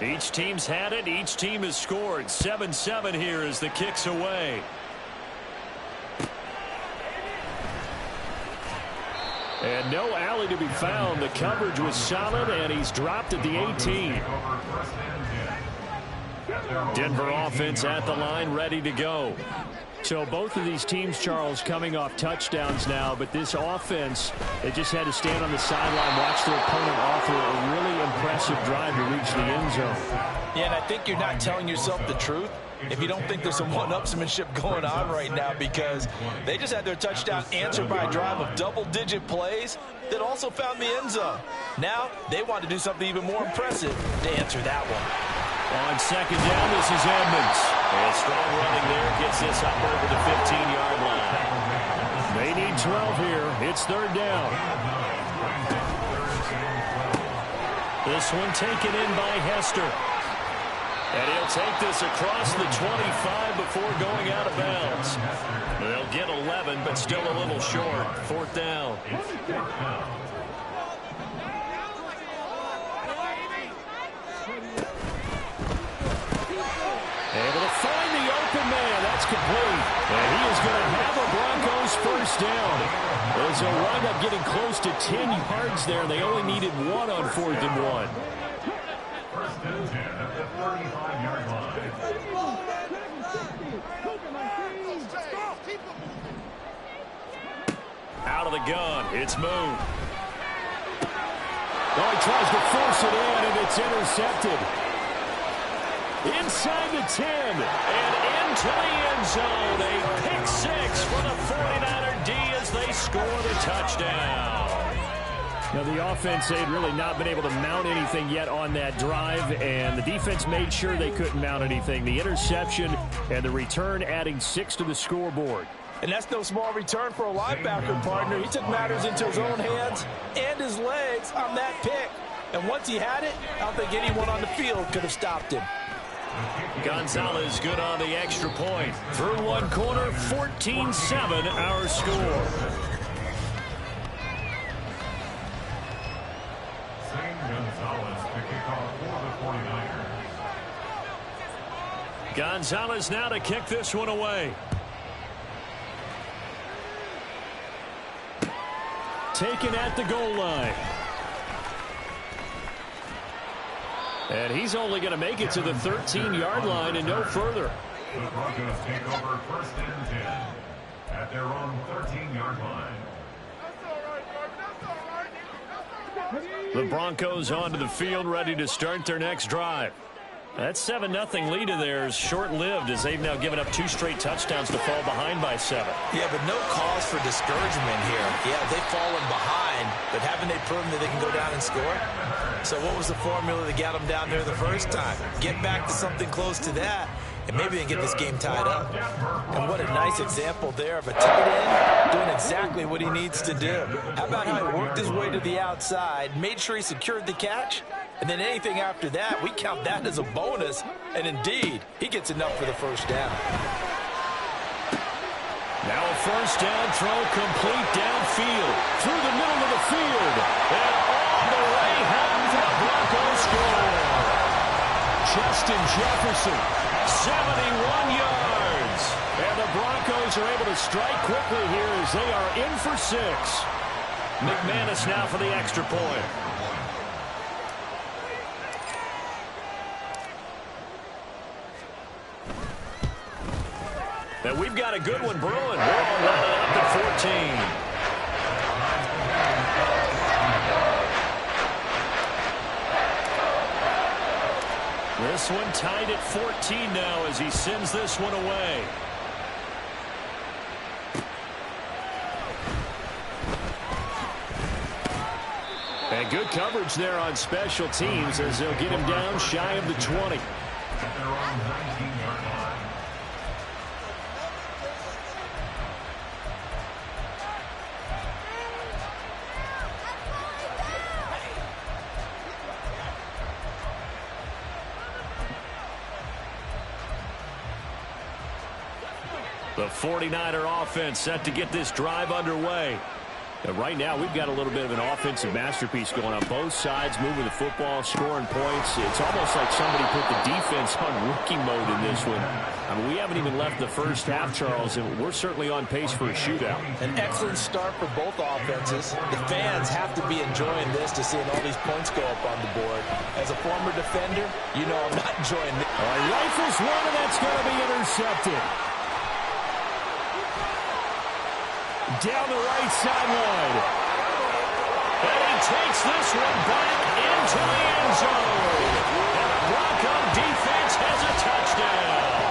Each team's had it. Each team has scored. 7-7 here as the kick's away. And no alley to be found. The coverage was solid, and he's dropped at the 18. Denver offense at the line, ready to go. So both of these teams, Charles, coming off touchdowns now, but this offense, they just had to stand on the sideline, watch their opponent offer a really impressive drive to reach the end zone. Yeah, and I think you're not telling yourself the truth if you don't think there's some one-upsmanship going on right now, because they just had their touchdown answered by a drive of double-digit plays that also found the end zone. Now they want to do something even more impressive to answer that one. On 2nd down, this is Edmonds. And strong running there gets this up over the 15-yard line. They need 12 here. It's 3rd down. This one taken in by Hester. And he'll take this across the 25 before going out of bounds. They'll get 11, but still a little short. 4th down. Able to find the open man. That's complete. And he is going to have a Broncos first down. As they'll wind up getting close to 10 yards there. They only needed 1 on 4th and 1. First and 10 at the 35-yard line. Out of the gun. It's Moon. Oh, he tries to force it in, and it's intercepted. Inside the 10. And into the end zone. A pick 6 for the 49er D as they score the touchdown. Now, the offense, they'd really not been able to mount anything yet on that drive, and the defense made sure they couldn't mount anything. The interception and the return adding 6 to the scoreboard. And that's no small return for a linebacker, partner. He took matters into his own hands and his legs on that pick. And once he had it, I don't think anyone on the field could have stopped him. Gonzalez good on the extra point. Through one corner, 14-7 our score. Gonzalez to kick off for the 49ers. Gonzalez now to kick this one away. Taken at the goal line. And he's only going to make it to the 13-yard line and no further. The Broncos take over 1st and 10 at their own 13-yard line. The Broncos onto the field, ready to start their next drive. That 7-0 lead of theirs short-lived as they've now given up 2 straight touchdowns to fall behind by 7. Yeah, but no cause for discouragement here. Yeah, they've fallen behind, but haven't they proven that they can go down and score? So what was the formula that got them down there the first time? Get back to something close to that, and maybe they can get this game tied up. And what a nice example there of a tight end doing exactly what he needs to do. How about how he worked his way to the outside, made sure he secured the catch, and then anything after that, we count that as a bonus. And indeed, he gets enough for the first down. Now a first down throw complete downfield. Through the middle of the field. And all the way home for the Broncos score. Justin Jefferson, 71 yards. And the Broncos are able to strike quickly here as they are in for 6. McManus now for the extra point. And we've got a good one brewing. We're all lining up at 14. This one tied at 14 now as he sends this one away. And good coverage there on special teams as they'll get him down shy of the 20. The 49er offense set to get this drive underway. And right now, we've got a little bit of an offensive masterpiece going on both sides, moving the football, scoring points. It's almost like somebody put the defense on rookie mode in this one. I mean, we haven't even left the first half, Charles, and we're certainly on pace for a shootout. An excellent start for both offenses. The fans have to be enjoying this to seeing all these points go up on the board. As a former defender, you know I'm not enjoying this. All right, rifles one, and that's going to be intercepted. Down the right sideline. And he takes this one back into the end zone. And the Bronco defense has a touchdown.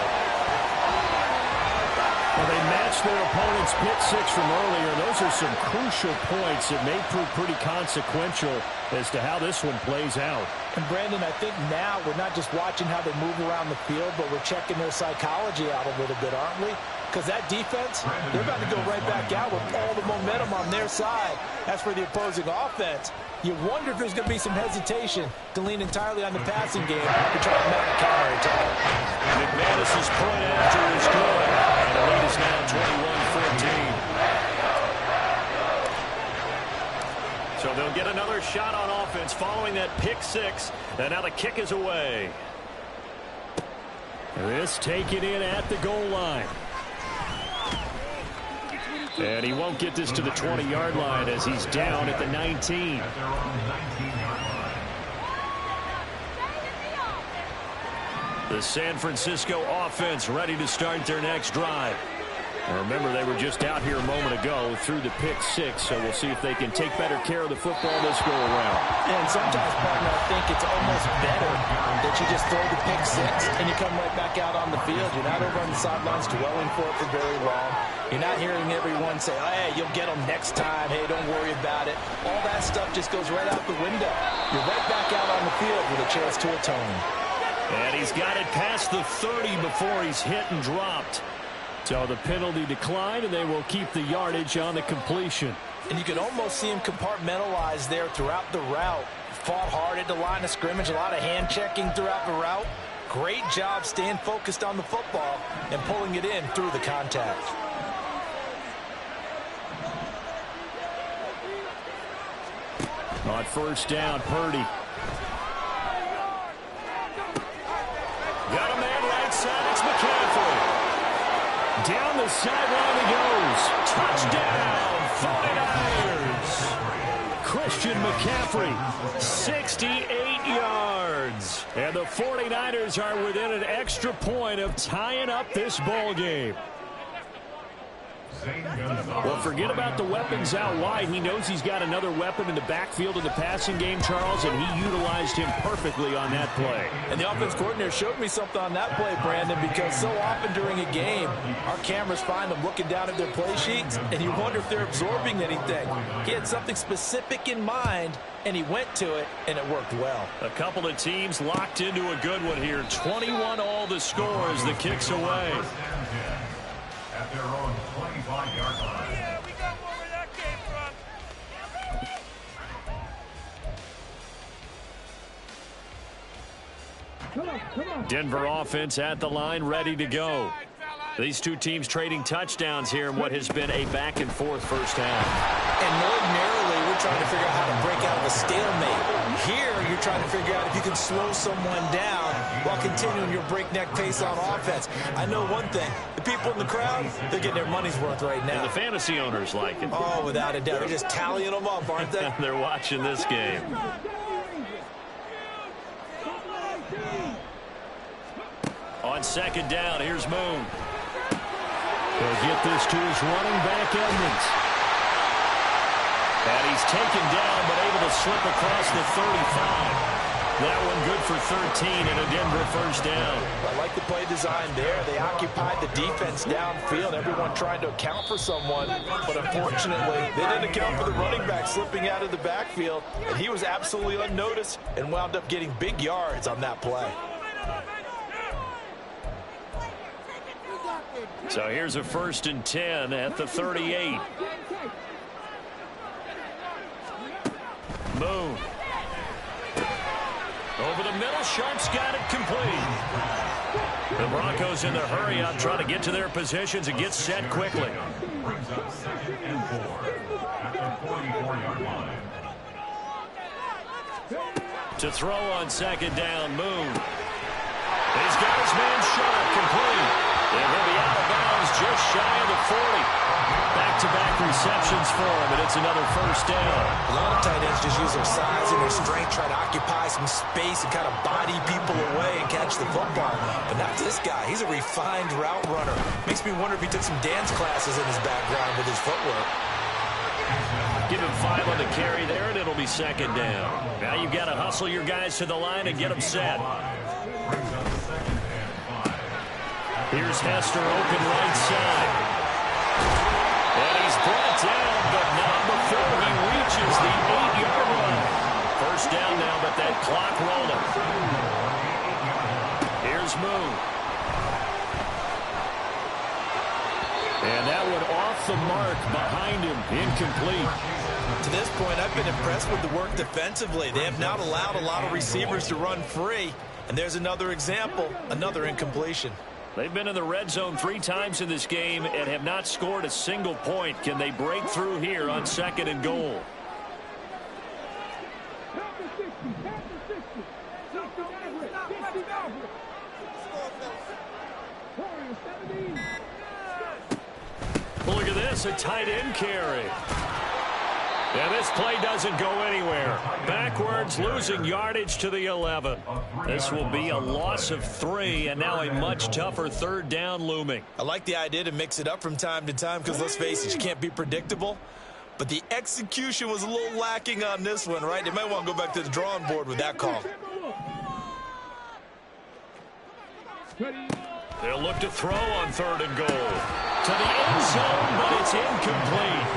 Well, they matched their opponent's pick 6 from earlier. Those are some crucial points that may prove pretty consequential as to how this one plays out. And Brandon, I think now we're not just watching how they move around the field, but we're checking their psychology out a little bit, aren't we? Because that defense, they're about to go right back out with all the momentum on their side. As for the opposing offense, you wonder if there's going to be some hesitation to lean entirely on the passing game to try to mount a counterattack. McManus's point after is good. And the lead is now 21-14. So they'll get another shot on offense following that pick 6. And now the kick is away. This taken in at the goal line. And he won't get this to the 20-yard line as he's down at the 19. The San Francisco offense ready to start their next drive. And remember, they were just out here a moment ago through the pick 6, so we'll see if they can take better care of the football this go around. And sometimes, partner, I think it's almost better that you just throw the pick 6 and you come right back out on the field. You're not over on the sidelines dwelling for it for very long. You're not hearing everyone say, oh, hey, you'll get them next time. Hey, don't worry about it. All that stuff just goes right out the window. You're right back out on the field with a chance to atone. And he's got it past the 30 before he's hit and dropped. So the penalty declined, and they will keep the yardage on the completion. And you can almost see him compartmentalize there throughout the route. Fought hard at the line of scrimmage, a lot of hand checking throughout the route. Great job staying focused on the football and pulling it in through the contact. On first down, Purdy. Got a man right side, it's McCaffrey. Down the sideline he goes. Touchdown, 49ers. Christian McCaffrey, 68 yards. And the 49ers are within an extra point of tying up this ball game. Well, forget about the weapons out wide. He knows he's got another weapon in the backfield of the passing game, Charles, and he utilized him perfectly on that play. And the offense coordinator showed me something on that play, Brandon, because so often during a game, our cameras find them looking down at their play sheets, and you wonder if they're absorbing anything. He had something specific in mind, and he went to it, and it worked well. A couple of teams locked into a good one here. 21 all the score as the kick's away. At their own 25-yard line. Yeah, we got where that came from. Come on. Denver offense at the line, ready to go. These two teams trading touchdowns here in what has been a back-and-forth first half. And ordinarily, we're trying to figure out how to break out of a stalemate. Here, you're trying to figure out if you can slow someone down while continuing your breakneck pace on offense. I know one thing. The people in the crowd, they're getting their money's worth right now. And the fantasy owners like it. Oh, without a doubt. They're just tallying them up, aren't they? They're watching this game. On second down, here's Moon. He'll get this to his running back, Edmonds. And he's taken down, but able to slip across the 35. That one good for 13 and a Denver first down. I like the play design there. They occupied the defense downfield. Everyone tried to account for someone, but unfortunately, they didn't account for the running back slipping out of the backfield, and he was absolutely unnoticed and wound up getting big yards on that play. So here's a 1st and 10 at the 38. Moon. Over the middle, Sharp's got it complete. The Broncos in the hurry up, trying to get to their positions and get set quickly. Brings up 2nd and 4 at the 44-yard line. To throw on second down, Moon. He's got his man Sharp complete. And he'll be out of bounds just shy of the 40. Back-to-back receptions for him, and it's another first down. A lot of tight ends just use their size and their strength, try to occupy some space and kind of body people away and catch the football. But not this guy. He's a refined route runner. Makes me wonder if he took some dance classes in his background with his footwork. Give him 5 on the carry there, and it'll be second down. Now you've got to hustle your guys to the line and get them set. Here's Hester open right side. And he's brought down, but not before he reaches the 8-yard line. First down now, but that clock rolling. Here's Moon. And that one off the mark behind him, incomplete. To this point, I've been impressed with the work defensively. They have not allowed a lot of receivers to run free. And there's another example, another incompletion. They've been in the red zone 3 times in this game and have not scored a single point. Can they break through here on 2nd and goal? Look at this, a tight end carry. And this play doesn't go anywhere. Backwards, losing yardage to the 11. This will be a loss of 3, and now a much tougher 3rd down looming. I like the idea to mix it up from time to time because, let's face it, you can't be predictable. But the execution was a little lacking on this one, right? They might want to go back to the drawing board with that call. They'll look to throw on 3rd and goal. To the end zone, but it's incomplete.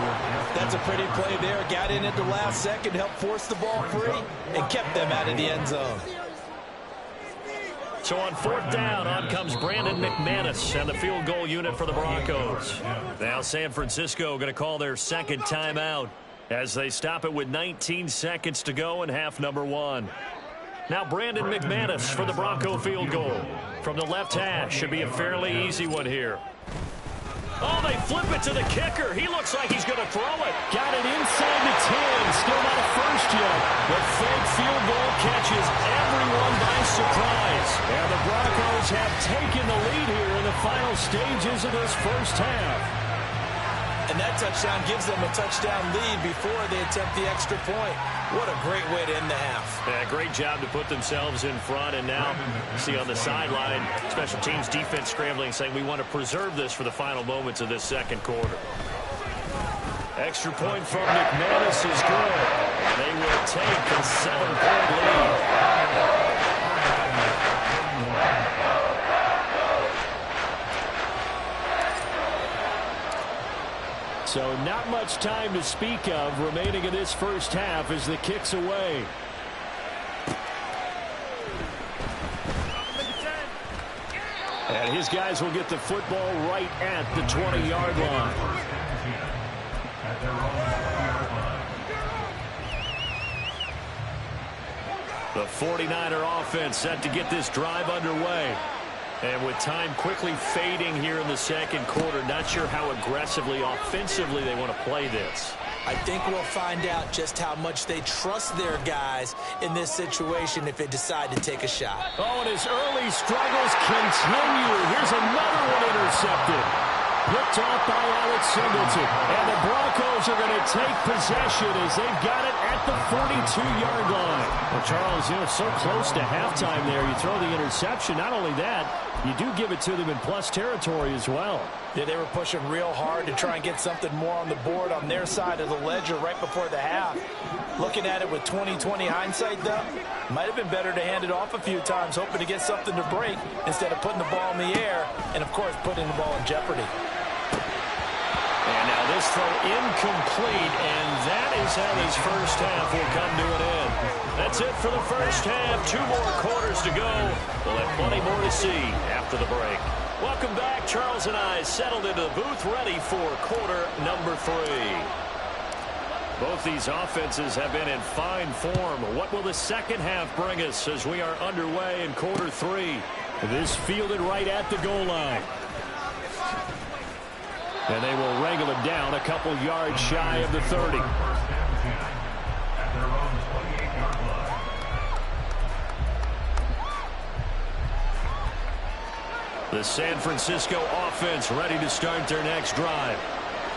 That's a pretty play there. Got in at the last second, helped force the ball free, and kept them out of the end zone. So on 4th down, on comes Brandon McManus and the field goal unit for the Broncos. Now San Francisco going to call their 2nd timeout as they stop it with 19 seconds to go in half number 1. Now Brandon McManus for the Bronco field goal. From the left hash, should be a fairly easy one here. Oh, they flip it to the kicker. He looks like he's going to throw it. Got it inside the 10. Still not a first yet. The fake field goal catches everyone by surprise. And the Broncos have taken the lead here in the final stages of this first half. And And that touchdown gives them a touchdown lead before they attempt the extra point. What a great way to end the half. Yeah, great job to put themselves in front. And now, you see on the sideline, special teams defense scrambling, saying we want to preserve this for the final moments of this second quarter. Extra point from McManus is good. And they will take a 7-point lead. So not much time to speak of remaining in this first half as the kick's away. And his guys will get the football right at the 20-yard line. The 49er offense set to get this drive underway. And with time quickly fading here in the second quarter, not sure how aggressively, offensively they want to play this. I think we'll find out just how much they trust their guys in this situation if they decide to take a shot. Oh, and his early struggles continue. Here's another one intercepted. Picked off by Alex Singleton. And the Broncos are going to take possession as they've got it at the 42-yard line. Well, Charles, so close to halftime there. You throw the interception. Not only that, you do give it to them in plus territory as well. Yeah, they were pushing real hard to try and get something more on the board on their side of the ledger right before the half. Looking at it with 20/20 hindsight, though, might have been better to hand it off a few times, hoping to get something to break instead of putting the ball in the air and, of course, putting the ball in jeopardy. And now this throw incomplete, and that is how this first half will come to an end. That's it for the first half. 2 more quarters to go. We'll have plenty more to see after the break. Welcome back. Charles and I settled into the booth, ready for quarter number 3. Both these offenses have been in fine form. What will the second half bring us as we are underway in quarter 3? This fielded right at the goal line. And they will wrangle him down a couple yards shy of the 30. The San Francisco offense ready to start their next drive.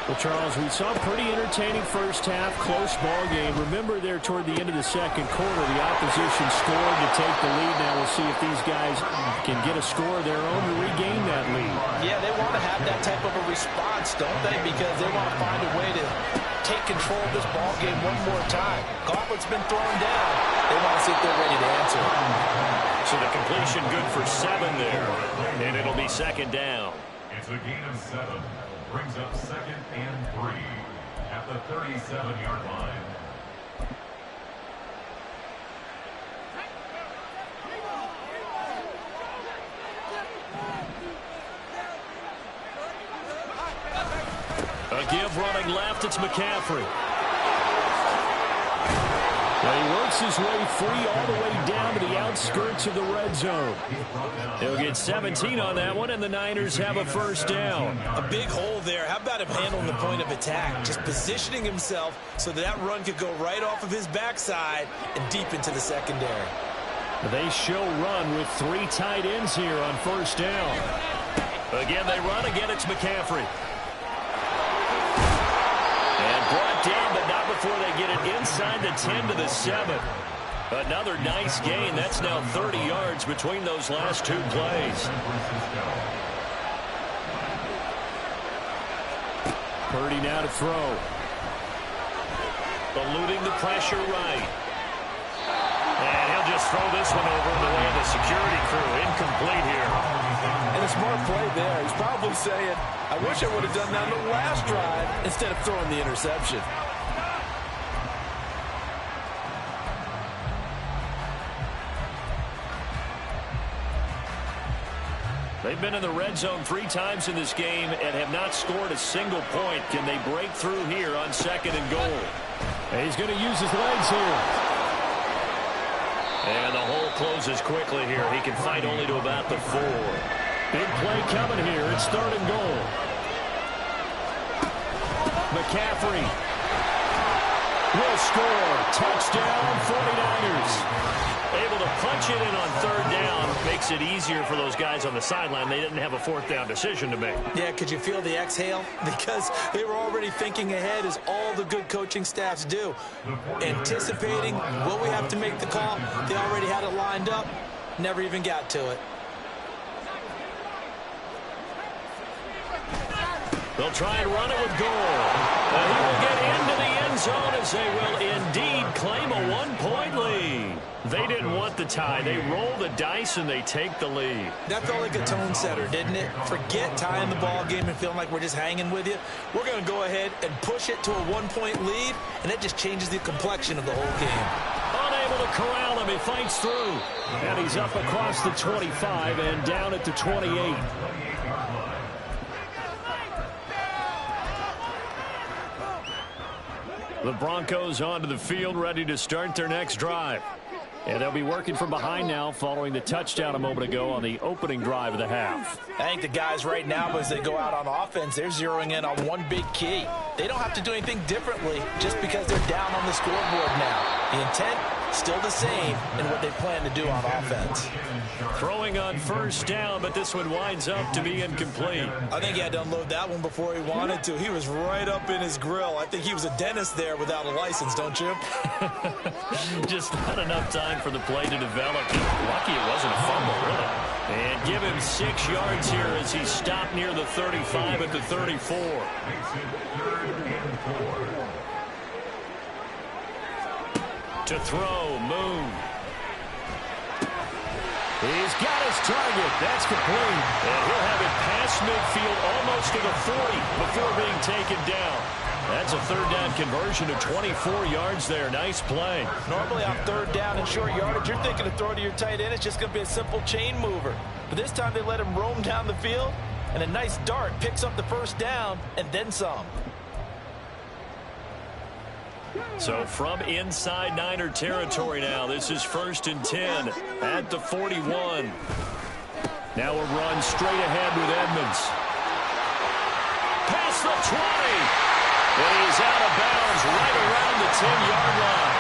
Well, Charles, we saw a pretty entertaining first half, close ball game. Remember there toward the end of the second quarter, the opposition scored to take the lead. Now we'll see if these guys can get a score of their own to regain that lead. Yeah, they want to have that type of a response, don't they? Because they want to find a way to take control of this ball game one more time. Gauntlet's been thrown down. They want to see if they're ready to answer. So the completion good for 7 there, and it'll be second down. It's a gain of 7. Brings up 2nd and 3 at the 37-yard line. A give running left, it's McCaffrey. Well, he works his way free all the way down to the outskirts of the red zone. He'll get 17 on that one, and the Niners have a first down. A big hole there. How about him handling the point of attack? Just positioning himself so that run could go right off of his backside and deep into the secondary. They show run with 3 tight ends here on first down. Again, they run. Again, it's McCaffrey. And brought down, but not before they get it inside the 10 to the 7. Another nice gain. That's now 30 yards between those last 2 plays. Purdy now to throw. Eluding the pressure right. And he'll just throw this one over in the way of the security crew. Incomplete here. And a smart play there. He's probably saying, I wish I would have done that on the last drive instead of throwing the interception. They've been in the red zone 3 times in this game and have not scored a single point. Can they break through here on 2nd and goal? And he's going to use his legs here. And the hole closes quickly here. He can fight only to about the 4. Big play coming here. It's 3rd and goal. McCaffrey will score. Touchdown, 49ers. Able to punch it in on third down. Makes it easier for those guys on the sideline. They didn't have a fourth down decision to make. Yeah, could you feel the exhale? Because they were already thinking ahead, as all the good coaching staffs do. Anticipating, will we have to make the call? They already had it lined up. Never even got to it. They'll try and run it with Gore. He will get into the end zone as they will indeed claim a one-point lead. They didn't want the tie. They roll the dice and they take the lead. That felt like a tone setter, didn't it? Forget tying the ball game and feeling like we're just hanging with you. We're going to go ahead and push it to a one-point lead, and that just changes the complexion of the whole game. Unable to corral him. He fights through. And he's up across the 25 and down at the 28. The Broncos onto the field, ready to start their next drive. And they'll be working from behind now following the touchdown a moment ago on the opening drive of the half. I think the guys right now, as they go out on offense, they're zeroing in on one big key. They don't have to do anything differently just because they're down on the scoreboard now. The intent, still the same in what they plan to do on offense. Throwing on first down, but this one winds up to be incomplete. I think he had to unload that one before he wanted to. He was right up in his grill. I think he was a dentist there without a license, don't you? Just not enough time for the play to develop. Lucky it wasn't a fumble, really. And give him 6 yards here as he stopped near the 35 at the 34. To throw, Moon. He's got his target. That's complete. And he'll have it past midfield almost to the 40 before being taken down. That's a third down conversion of 24 yards there. Nice play. Normally on third down and short yardage, you're thinking to throw to your tight end. It's just going to be a simple chain mover. But this time they let him roam down the field, and a nice dart picks up the first down and then some. So from inside Niner territory now, this is 1st and 10 at the 41. Now a run straight ahead with Edmonds. Past the 20. And he's out of bounds right around the 10-yard line.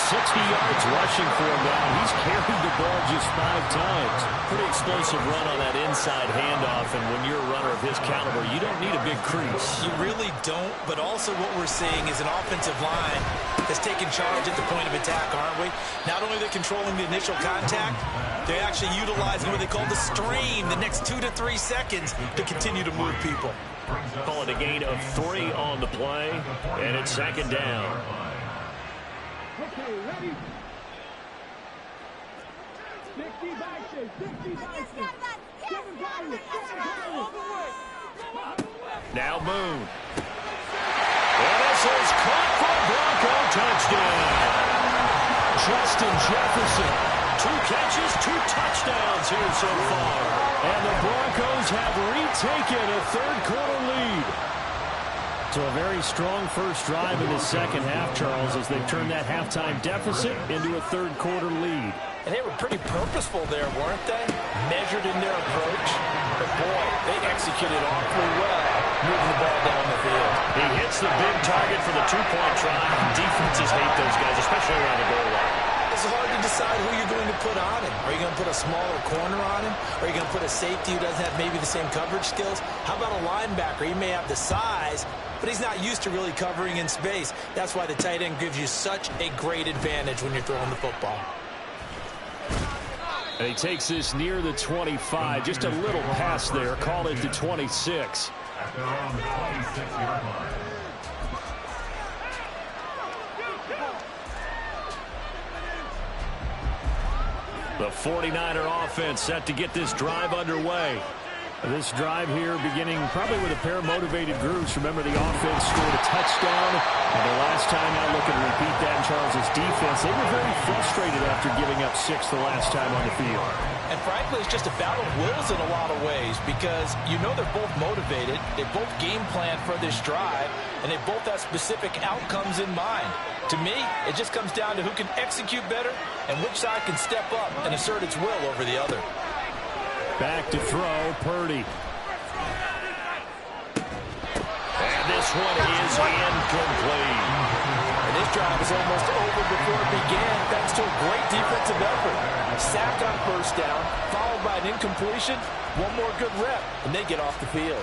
60 yards rushing for him now. He's carried the ball just 5 times. Pretty explosive run on that inside handoff, and when you're a runner of his caliber, you don't need a big crease. You really don't, but also what we're seeing is an offensive line that's taking charge at the point of attack, aren't we? Not only are they controlling the initial contact, they're actually utilizing what they call the strain the next 2 to 3 seconds to continue to move people. Call it a gain of 3 on the play, and it's 2nd down. Okay, ready? 60 boxes, 60 boxes. 7 pirates, 7 pirates. Now Moon. And this is caught for a Bronco touchdown. Justin Jefferson. 2 catches, 2 touchdowns here so far. And the Broncos have retaken a third-quarter lead. So a very strong first drive in the second half, Charles, as they've turned that halftime deficit into a third-quarter lead. And they were pretty purposeful there, weren't they? Measured in their approach. But, boy, they executed awfully well, moving the ball down the field. He hits the big target for the 2-point try. Defenses hate those guys, especially around the goal line. It's hard to decide who you're going to put on him. Are you going to put a smaller corner on him? Or are you going to put a safety who doesn't have maybe the same coverage skills? How about a linebacker? He may have the size, but he's not used to really covering in space. That's why the tight end gives you such a great advantage when you're throwing the football. And he takes this near the 25. Just a little pass there. Call it to 26. At their own 26-yard line. The 49er offense set to get this drive underway. This drive here beginning probably with a pair of motivated groups. Remember, the offense scored a touchdown. And the last time out, looking to repeat that in Charles' defense. They were very frustrated after giving up 6 the last time on the field. And frankly, it's just a battle of wills in a lot of ways because you know they're both motivated. They both game plan for this drive, and they both have specific outcomes in mind. To me, it just comes down to who can execute better and which side can step up and assert its will over the other. Back to throw, Purdy. And this one is incomplete. And this drive is almost over before it began thanks to a great defensive effort. Sack on first down, followed by an incompletion. One more good rep, and they get off the field.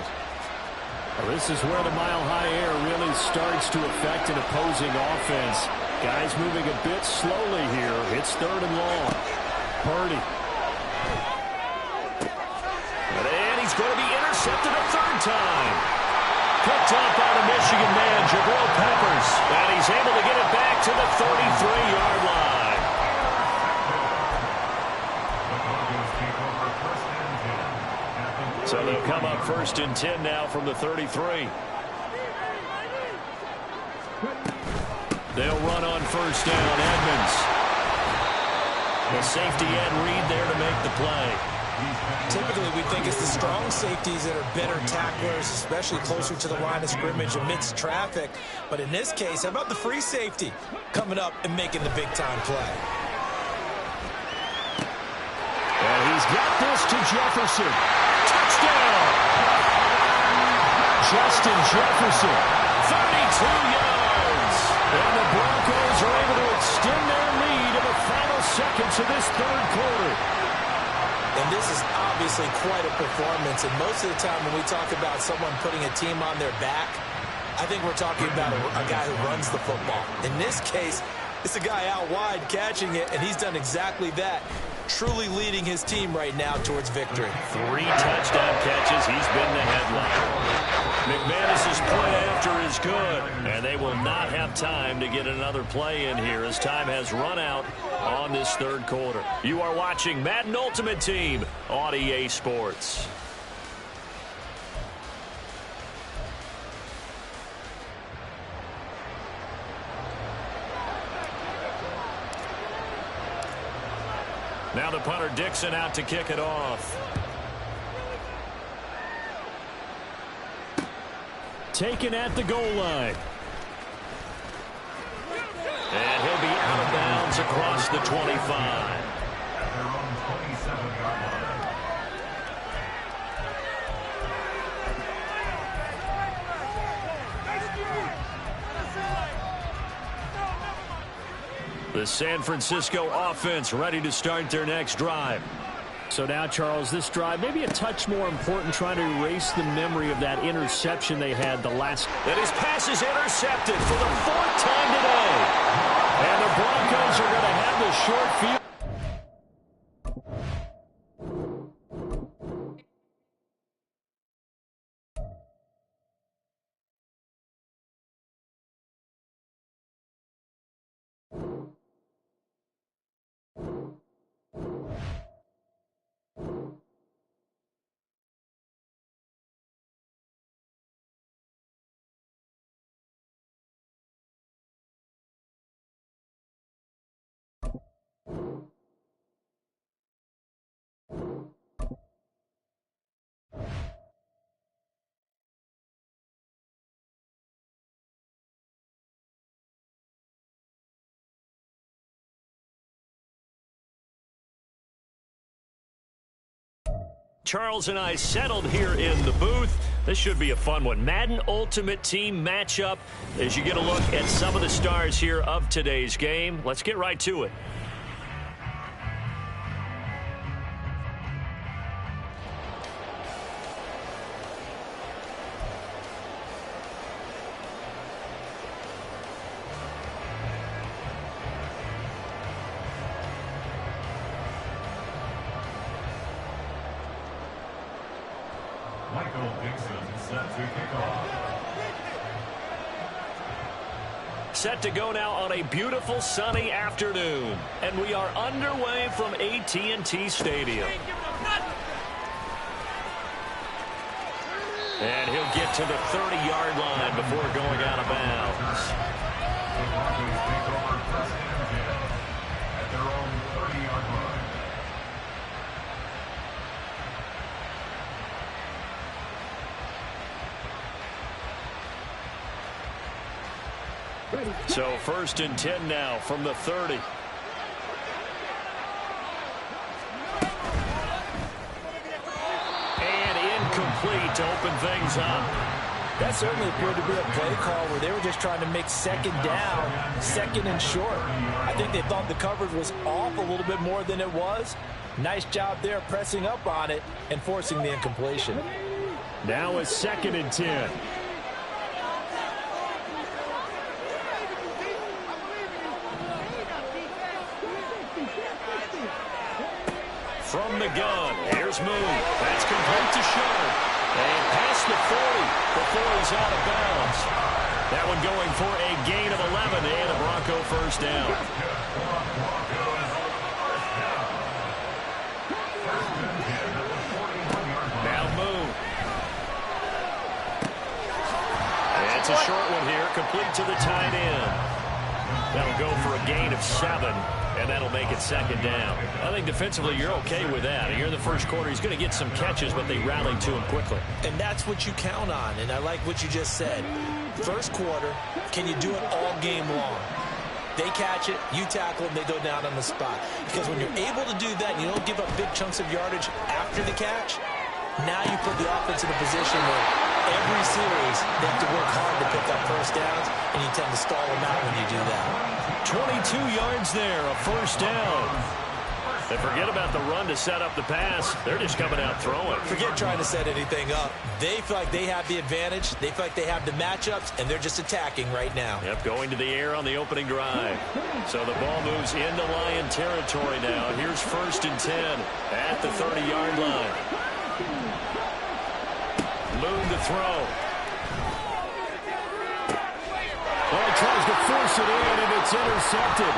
Well, this is where the mile-high air really starts to affect an opposing offense. Guys moving a bit slowly here. It's 3rd and long. Purdy. And he's going to be intercepted a 3rd time. Picked up by the Michigan man, Jabril Peppers. And he's able to get it back to the 33-yard line. So they'll come up 1st and 10 now from the 33. They'll run on 1st down. Edmonds. The safety end Reed there to make the play. Typically, we think it's the strong safeties that are better tacklers, especially closer to the line of scrimmage amidst traffic. But in this case, how about the free safety coming up and making the big-time play? And he's got this to Jefferson. Touchdown! Justin Jefferson, 32 yards. And the Broncos are able to extend their lead in the final seconds of this 3rd quarter. And this is obviously quite a performance. And most of the time when we talk about someone putting a team on their back, I think we're talking about a guy who runs the football. In this case, it's a guy out wide catching it, and he's done exactly that. Truly leading his team right now towards victory. 3 touchdown catches. He's been the headline. McManus's point after is good, and they will not have time to get another play in here as time has run out on this 3rd quarter. You are watching Madden Ultimate Team on EA Sports. Now the punter Dixon out to kick it off. Taken at the goal line. And he'll be out of bounds across the 25. At their own 27-yard line. The San Francisco offense ready to start their next drive. So now, Charles, this drive maybe a touch more important, trying to erase the memory of that interception they had the last. And his pass is intercepted for the 4th time today. And the Broncos are going to have the short field. Charles and I settled here in the booth. This should be a fun one. Madden Ultimate Team matchup as you get a look at some of the stars here of today's game. Let's get right to it. Set to go now on a beautiful sunny afternoon. And we are underway from AT&T Stadium. And he'll get to the 30-yard line before going out of bounds. The Broncos take over 1st and 10 at their own 30-yard line. So 1st and 10 now from the 30. And incomplete to open things up. That certainly appeared to be a play call where they were just trying to make second down, second and short. I think they thought the coverage was off a little bit more than it was. Nice job there pressing up on it and forcing the incompletion. Now a 2nd and 10. From the gun, here's Moon. That's complete to Sharp. And past the 40 before he's out of bounds. That one going for a gain of 11 and a Bronco first down. Now Moon. And it's a short one here, complete to the tight end. That'll go for a gain of 7. And that'll make it 2nd down. I think defensively you're okay with that. Here in the first quarter, he's going to get some catches, but they rallied to him quickly. And that's what you count on, and I like what you just said. First quarter, can you do it all game long? They catch it, you tackle them, they go down on the spot. Because when you're able to do that and you don't give up big chunks of yardage after the catch, now you put the offense in a position where every series they have to work hard to pick up first downs, and you tend to stall them out when you do that. 22 yards there, a first down. And forget about the run to set up the pass. They're just coming out throwing. Forget trying to set anything up. They feel like they have the advantage. They feel like they have the matchups, and they're just attacking right now. Yep, going to the air on the opening drive. So the ball moves into Lion territory now. Here's 1st and 10 at the 30-yard line. Moon to throw. Well, he tries to force it in, and it's intercepted.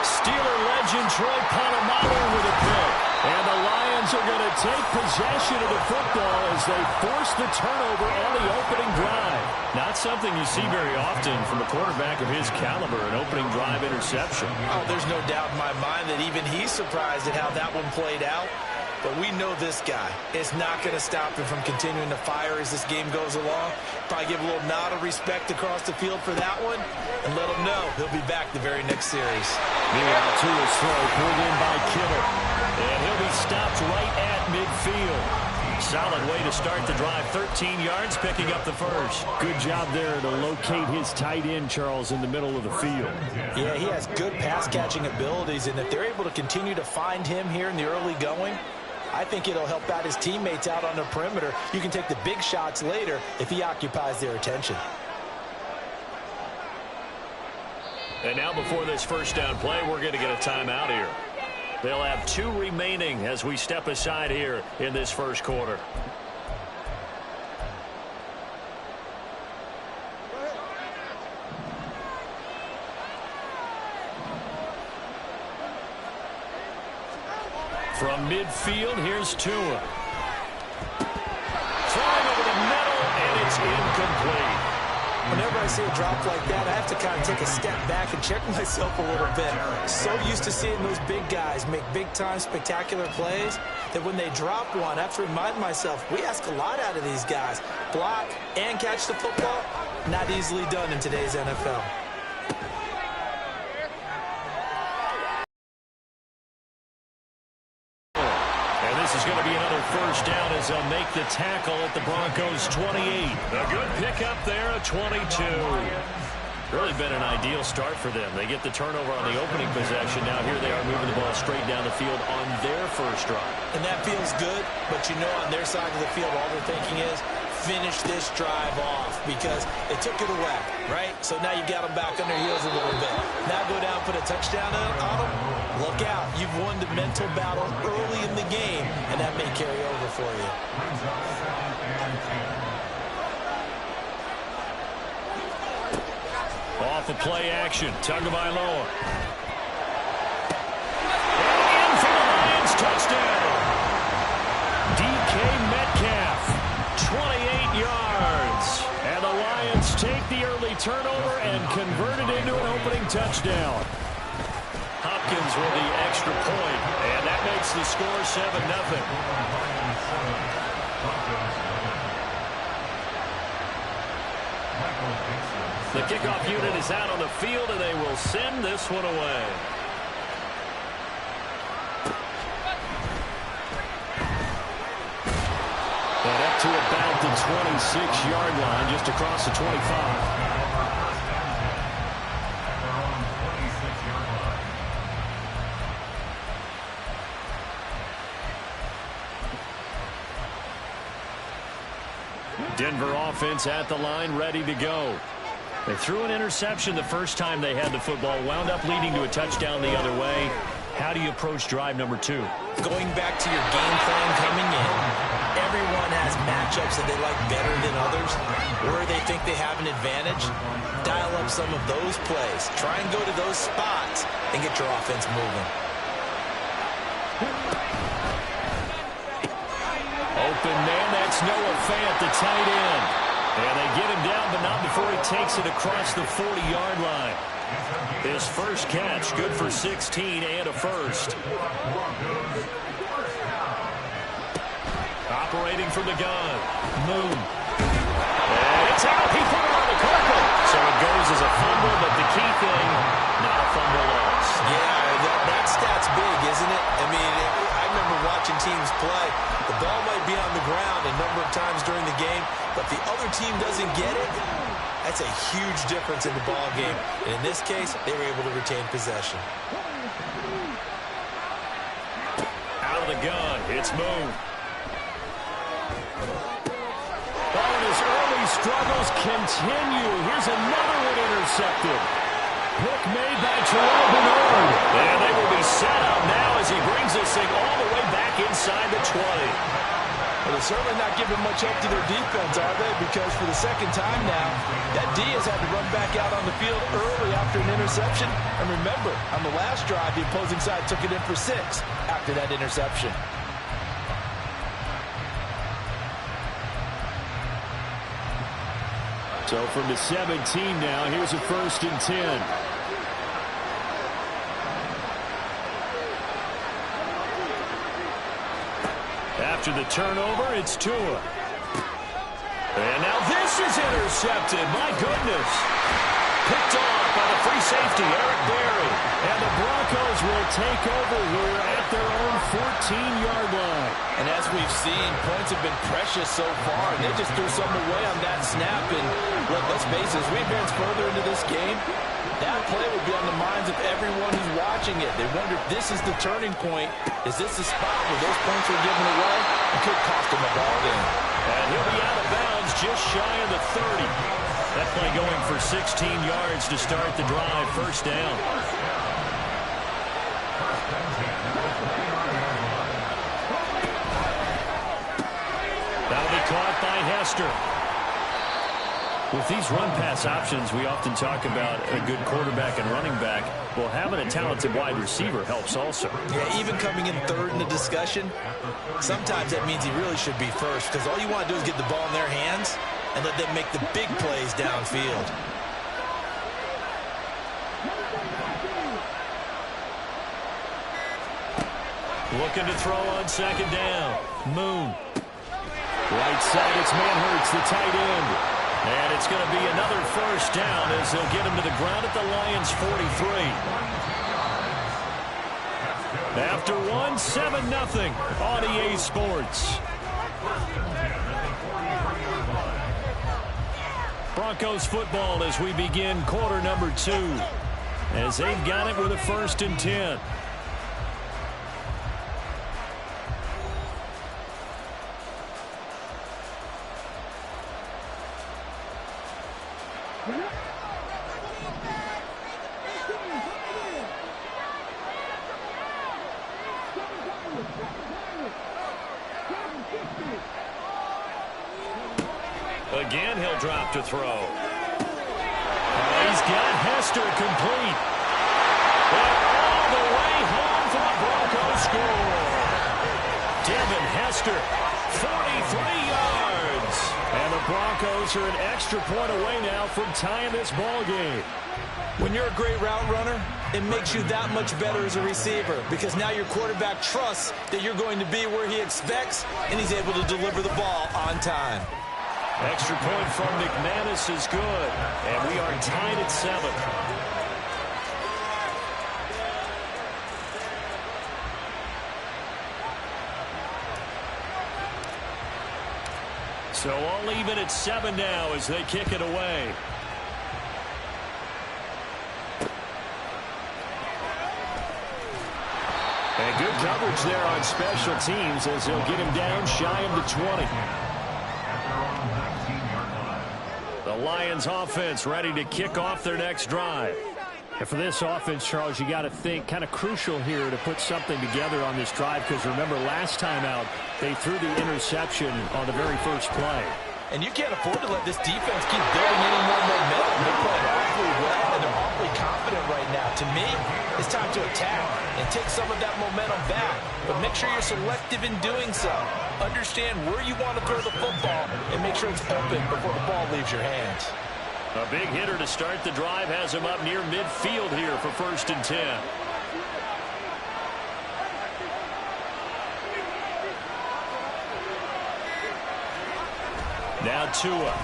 Steeler legend Troy Polamalu with a pick. And the Lions are going to take possession of the football as they force the turnover on the opening drive. Not something you see very often from a quarterback of his caliber, an opening drive interception. Oh, there's no doubt in my mind that even he's surprised at how that one played out. But we know this guy is not going to stop him from continuing to fire as this game goes along. Probably give a little nod of respect across the field for that one and let him know he'll be back the very next series. Meanwhile, Tua's throw pulled in by Kittle. And he'll be stopped right at midfield. Solid way to start the drive. 13 yards, picking up the first. Good job there to locate his tight end, Charles, in the middle of the field. Yeah, he has good pass-catching abilities, and if they're able to continue to find him here in the early going, I think it'll help out his teammates out on the perimeter. You can take the big shots later if he occupies their attention. And now before this first down play, we're going to get a timeout here. They'll have 2 remaining as we step aside here in this first quarter. From midfield, here's Tua. Throwing over the middle, and it's incomplete. Whenever I see a drop like that, I have to kind of take a step back and check myself a little bit. So used to seeing those big guys make big-time spectacular plays that when they drop one, I have to remind myself, we ask a lot out of these guys. Block and catch the football, not easily done in today's NFL. This is going to be another first down as they'll make the tackle at the Broncos' 28. A good pickup there at 22. Really been an ideal start for them. They get the turnover on the opening possession. Now here they are moving the ball straight down the field on their first drive. And that feels good, but you know on their side of the field all they're thinking is finish this drive off because it took it away, right? So now you got them back on their heels a little bit. Now go down, put a touchdown on them. Look out. You've won the mental battle early in the game, and that may carry over for you. Off of play action. Tagovailoa. And in for the Lions touchdown. DK Metcalf. 28 yards. And the Lions take the early turnover and convert it into an opening touchdown. Hopkins with the extra point, and that makes the score 7-0. The kickoff unit is out on the field, and they will send this one away. And up to about the 26-yard line, just across the 25. Denver offense at the line, ready to go. They threw an interception the first time they had the football, wound up leading to a touchdown the other way. How do you approach drive number 2? Going back to your game plan coming in, everyone has matchups that they like better than others, where they think they have an advantage. Dial up some of those plays. Try and go to those spots and get your offense moving. Open man, that's Noah Fant, the tight end. And they get him down, but not before he takes it across the 40-yard line. His first catch, good for 16 and a first. Operating from the gun, Moon. And it's out. He put it on the carpet. So it goes as a fumble, but the key thing, not a fumble loss. Yeah, that stat's big, isn't it? I mean, I remember watching teams play. The ball might be on the ground a number of times during the game, but the other team doesn't get it. That's a huge difference in the ball game. And in this case, they were able to retain possession. Out of the gun, it's Moon. Oh, and his early struggles continue. Here's another one intercepted. Pick made by Terrell Bernard. And they will be set up now as he brings this thing all the way back inside the 20. Well, they're certainly not giving much help to their defense, are they? Because for the second time now, that D has had to run back out on the field early after an interception. And remember, on the last drive, the opposing side took it in for 6 after that interception. So from the 17 now, here's a 1st and 10. After the turnover, it's Tua. And now this is intercepted. My goodness. Picked off by the free safety, Eric Berry. And the Broncos will take over here at their own 14-yard line. And as we've seen, points have been precious so far. They just threw something away on that snap. And look, let's face it, as we advance further into this game, that play would be on the minds of everyone who's watching it. They wonder if this is the turning point. Is this the spot where those points were given away? It could cost them a ball game. And he'll be out of bounds just shy of the 30. That play going for 16 yards to start the drive. First down. That'll be caught by Hester. With these run-pass options, we often talk about a good quarterback and running back. Well, having a talented wide receiver helps also. Yeah, even coming in third in the discussion, sometimes that means he really should be first, because all you want to do is get the ball in their hands and let them make the big plays downfield. Looking to throw on second down. Moon. Right side, it's Manhurts, the tight end. And it's going to be another first down as they'll get him to the ground at the Lions' 43. After one, 7-0 on EA Sports. Broncos football as we begin quarter number 2. As they've got it with a 1st and 10. Again, he'll drop to throw. He's got Hester complete. And all the way home for the Broncos score. Devin Hester, 43 yards. And the Broncos are an extra point away now from tying this ball game. When you're a great route runner, it makes you that much better as a receiver, because now your quarterback trusts that you're going to be where he expects, and he's able to deliver the ball on time. Extra point from McManus is good, and we are tied at 7. So all even at 7 now as they kick it away. And good coverage there on special teams as they'll get him down shy of the 20. The Lions offense ready to kick off their next drive. And for this offense, Charles, you got to think kind of crucial here to put something together on this drive, because remember last time out they threw the interception on the very first play. And you can't afford to let this defense keep building any more momentum. They're playing awfully well, and they're awfully confident right now. To me, it's time to attack and take some of that momentum back. But make sure you're selective in doing so. Understand where you want to throw the football and make sure it's open before the ball leaves your hands. A big hitter to start the drive has him up near midfield here for 1st and 10. Now Tua.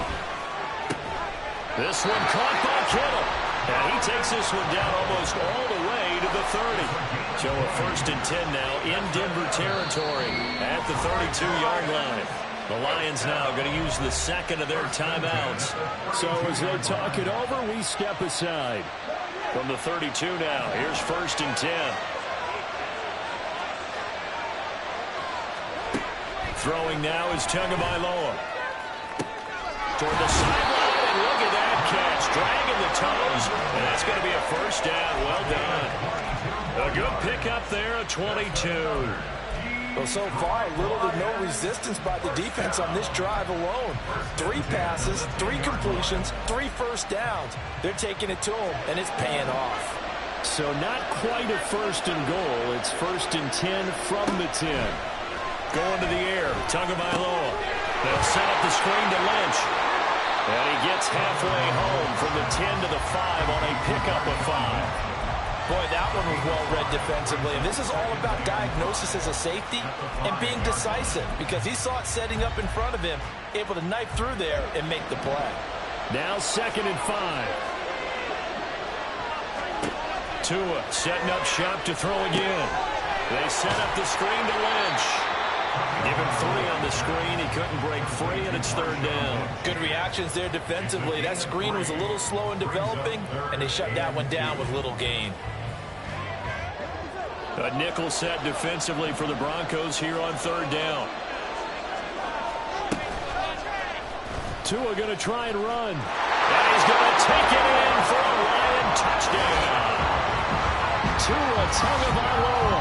This one caught by Kittle. And he takes this one down almost all the way to the 30. So a 1st and 10 now in Denver territory at the 32-yard line. The Lions now going to use the second of their timeouts. So as they talk it over, we step aside. From the 32 now, here's 1st and 10. Throwing now is Tagovailoa. Toward the sideline, and look at that catch. Dragging the toes, and that's going to be a 1st down. Well done. A good pickup there, a 22. Well, so far, little to no resistance by the defense on this drive alone. 3 passes, 3 completions, 3 first downs. They're taking it to them, and it's paying off. So not quite a 1st and goal. It's 1st and 10 from the 10. Going to the air, Tagovailoa. They'll set up the screen to Lynch. And he gets halfway home from the 10 to the 5 on a pickup of 5. Boy, that one was well read defensively. And this is all about diagnosis as a safety and being decisive, because he saw it setting up in front of him, able to knife through there and make the play. Now 2nd and 5. Tua setting up shop to throw again. They set up the screen to Lynch. Give him 3 on the screen. He couldn't break free, and it's 3rd down. Good reactions there defensively. That screen was a little slow in developing, and they shut that one down with little gain. A nickel set defensively for the Broncos here on 3rd down. Tua going to try and run. And he's going to take it in for a Lion touchdown. Tua Tagovailoa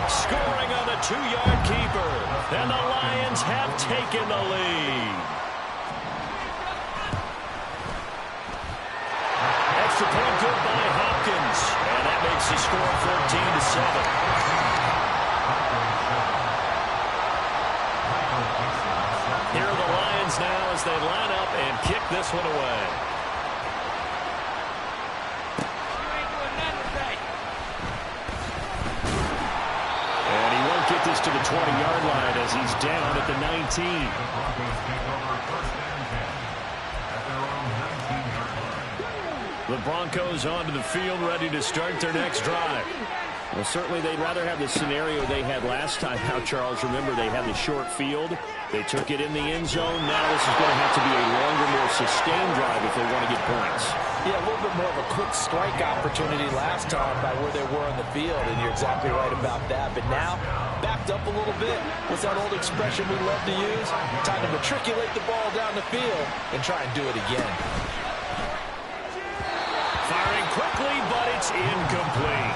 scoring on the 2-yard keeper. And the Lions have taken the lead. Extra point good by Hopkins. And that makes the score 14-7. Here are the Lions now as they line up and kick this one away. And he won't get this to the 20-yard line as he's down at the 19. The Broncos onto the field ready to start their next drive. Well, certainly they'd rather have the scenario they had last time out, Charles. Remember, they had the short field. They took it in the end zone. Now this is going to have to be a longer, more sustained drive if they want to get points. Yeah, a little bit more of a quick strike opportunity last time by where they were on the field, and you're exactly right about that. But now, backed up a little bit. What's that old expression we love to use? Time to matriculate the ball down the field and try and do it again. Firing quickly, but it's incomplete.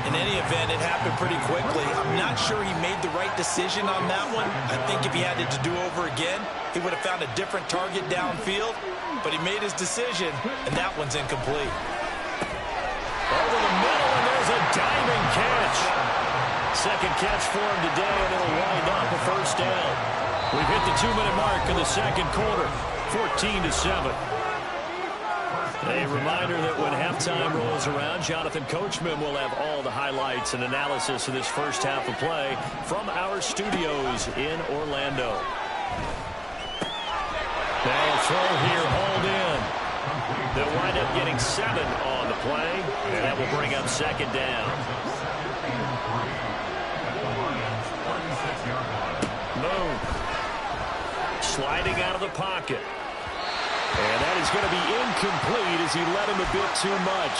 In any event, it happened pretty quickly. I'm not sure he made the right decision on that one. I think if he had it to do over again, he would have found a different target downfield. But he made his decision, and that one's incomplete. Over the middle, and there's a diving catch. Second catch for him today, and it'll wind up a 1st down. We've hit the 2-minute mark in the second quarter, 14-7. A reminder that when halftime rolls around, Jonathan Coachman will have all the highlights and analysis of this first half of play from our studios in Orlando. They'll throw here, hauled in. They'll wind up getting 7 on the play, and that will bring up 2nd down. Moon sliding out of the pocket. And that is going to be incomplete as he led him a bit too much.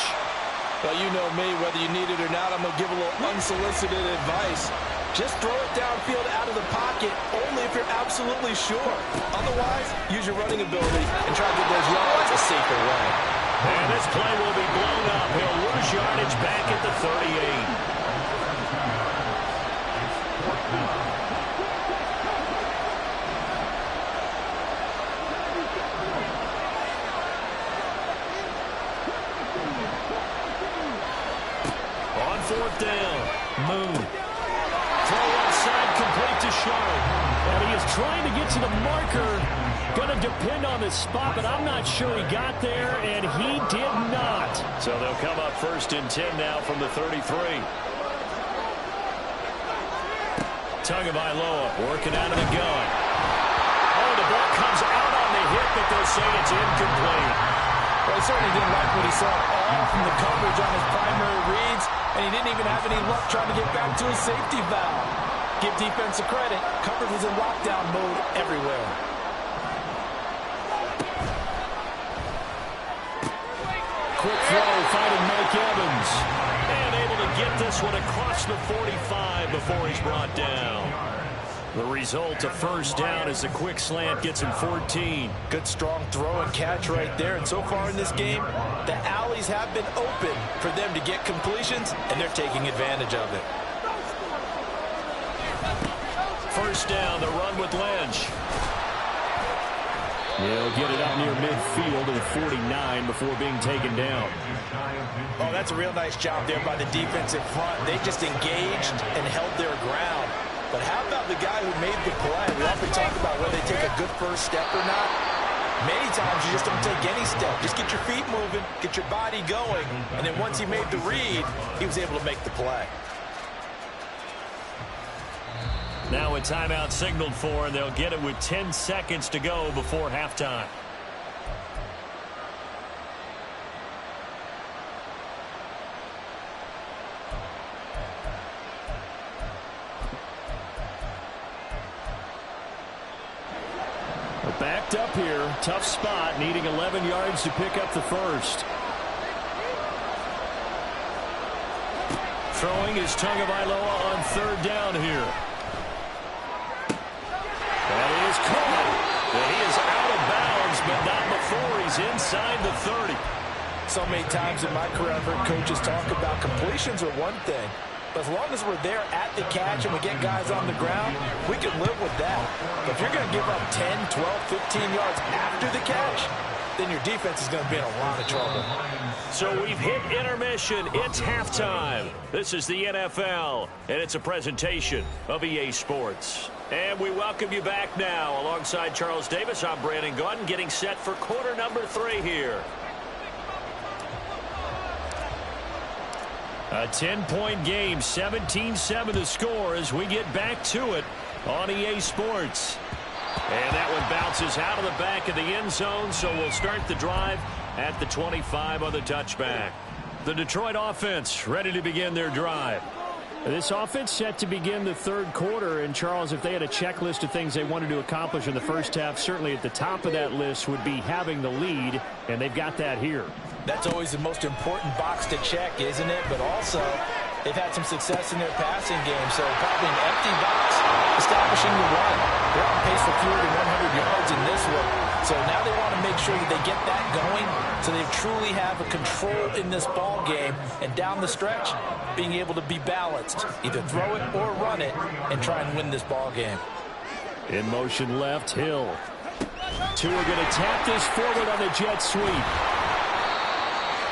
Well, you know me, whether you need it or not, I'm going to give a little unsolicited advice. Just throw it downfield out of the pocket, only if you're absolutely sure. Otherwise, use your running ability and try to get those yards a safer way. And this play will be blown up. He'll lose yardage back at the 38. On fourth down, Moon. Throw outside, complete to Sharp. And he is trying to get to the marker. Going to depend on the spot, but I'm not sure he got there, and he did not. So they'll come up 1st and 10 now from the 33. Tagovailoa working out of the gun. Oh, the ball comes out on the hit, but they'll say it's incomplete. Well, he certainly didn't like what he saw all from the coverage on his primary reads, and he didn't even have any luck trying to get back to his safety valve. Give defense a credit. Coverage was in lockdown mode everywhere. Quick throw, finding Mike Evans. And able to get this one across the 45 before he's brought down. The result, a first down as the quick slant gets him 14. Good strong throw and catch right there. And so far in this game, the alleys have been open for them to get completions, and they're taking advantage of it. First down, the run with Lynch. He'll get it up near midfield to the 49 before being taken down. Oh, that's a real nice job there by the defensive front. They just engaged and held their ground. But how about the guy who made the play? We often talk about whether they take a good first step or not. Many times you just don't take any step. Just get your feet moving, get your body going, and then once he made the read, he was able to make the play. Now a timeout signaled for, and they'll get it with 10 seconds to go before halftime. Backed up here, tough spot, needing 11 yards to pick up the first. Throwing is Tagovailoa on 3rd down here. That is caught. And he is out of bounds, but not before he's inside the 30. So many times in my career, I've heard coaches talk about completions are one thing. But as long as we're there at the catch and we get guys on the ground, we can live with that. But if you're going to give up 10, 12, 15 yards after the catch, then your defense is going to be in a lot of trouble. So we've hit intermission. It's halftime. This is the NFL, and it's a presentation of EA Sports. And we welcome you back now. Alongside Charles Davis, I'm Brandon Gaudin, getting set for quarter number 3 here. A 10-point game, 17-7 the score as we get back to it on EA Sports. And that one bounces out of the back of the end zone, so we'll start the drive at the 25 on the touchback. The Detroit offense ready to begin their drive. This offense set to begin the 3rd quarter, and Charles, if they had a checklist of things they wanted to accomplish in the first half, certainly at the top of that list would be having the lead, and they've got that here. That's always the most important box to check, isn't it? But also, they've had some success in their passing game, so probably an empty box, establishing the run. They're on pace for fewer than 100 yards in this one. So now they want to make sure that they get that going so they truly have a control in this ball game. And down the stretch, being able to be balanced. Either throw it or run it and try and win this ball game. In motion left, Hill. Two are going to tap this forward on the jet sweep.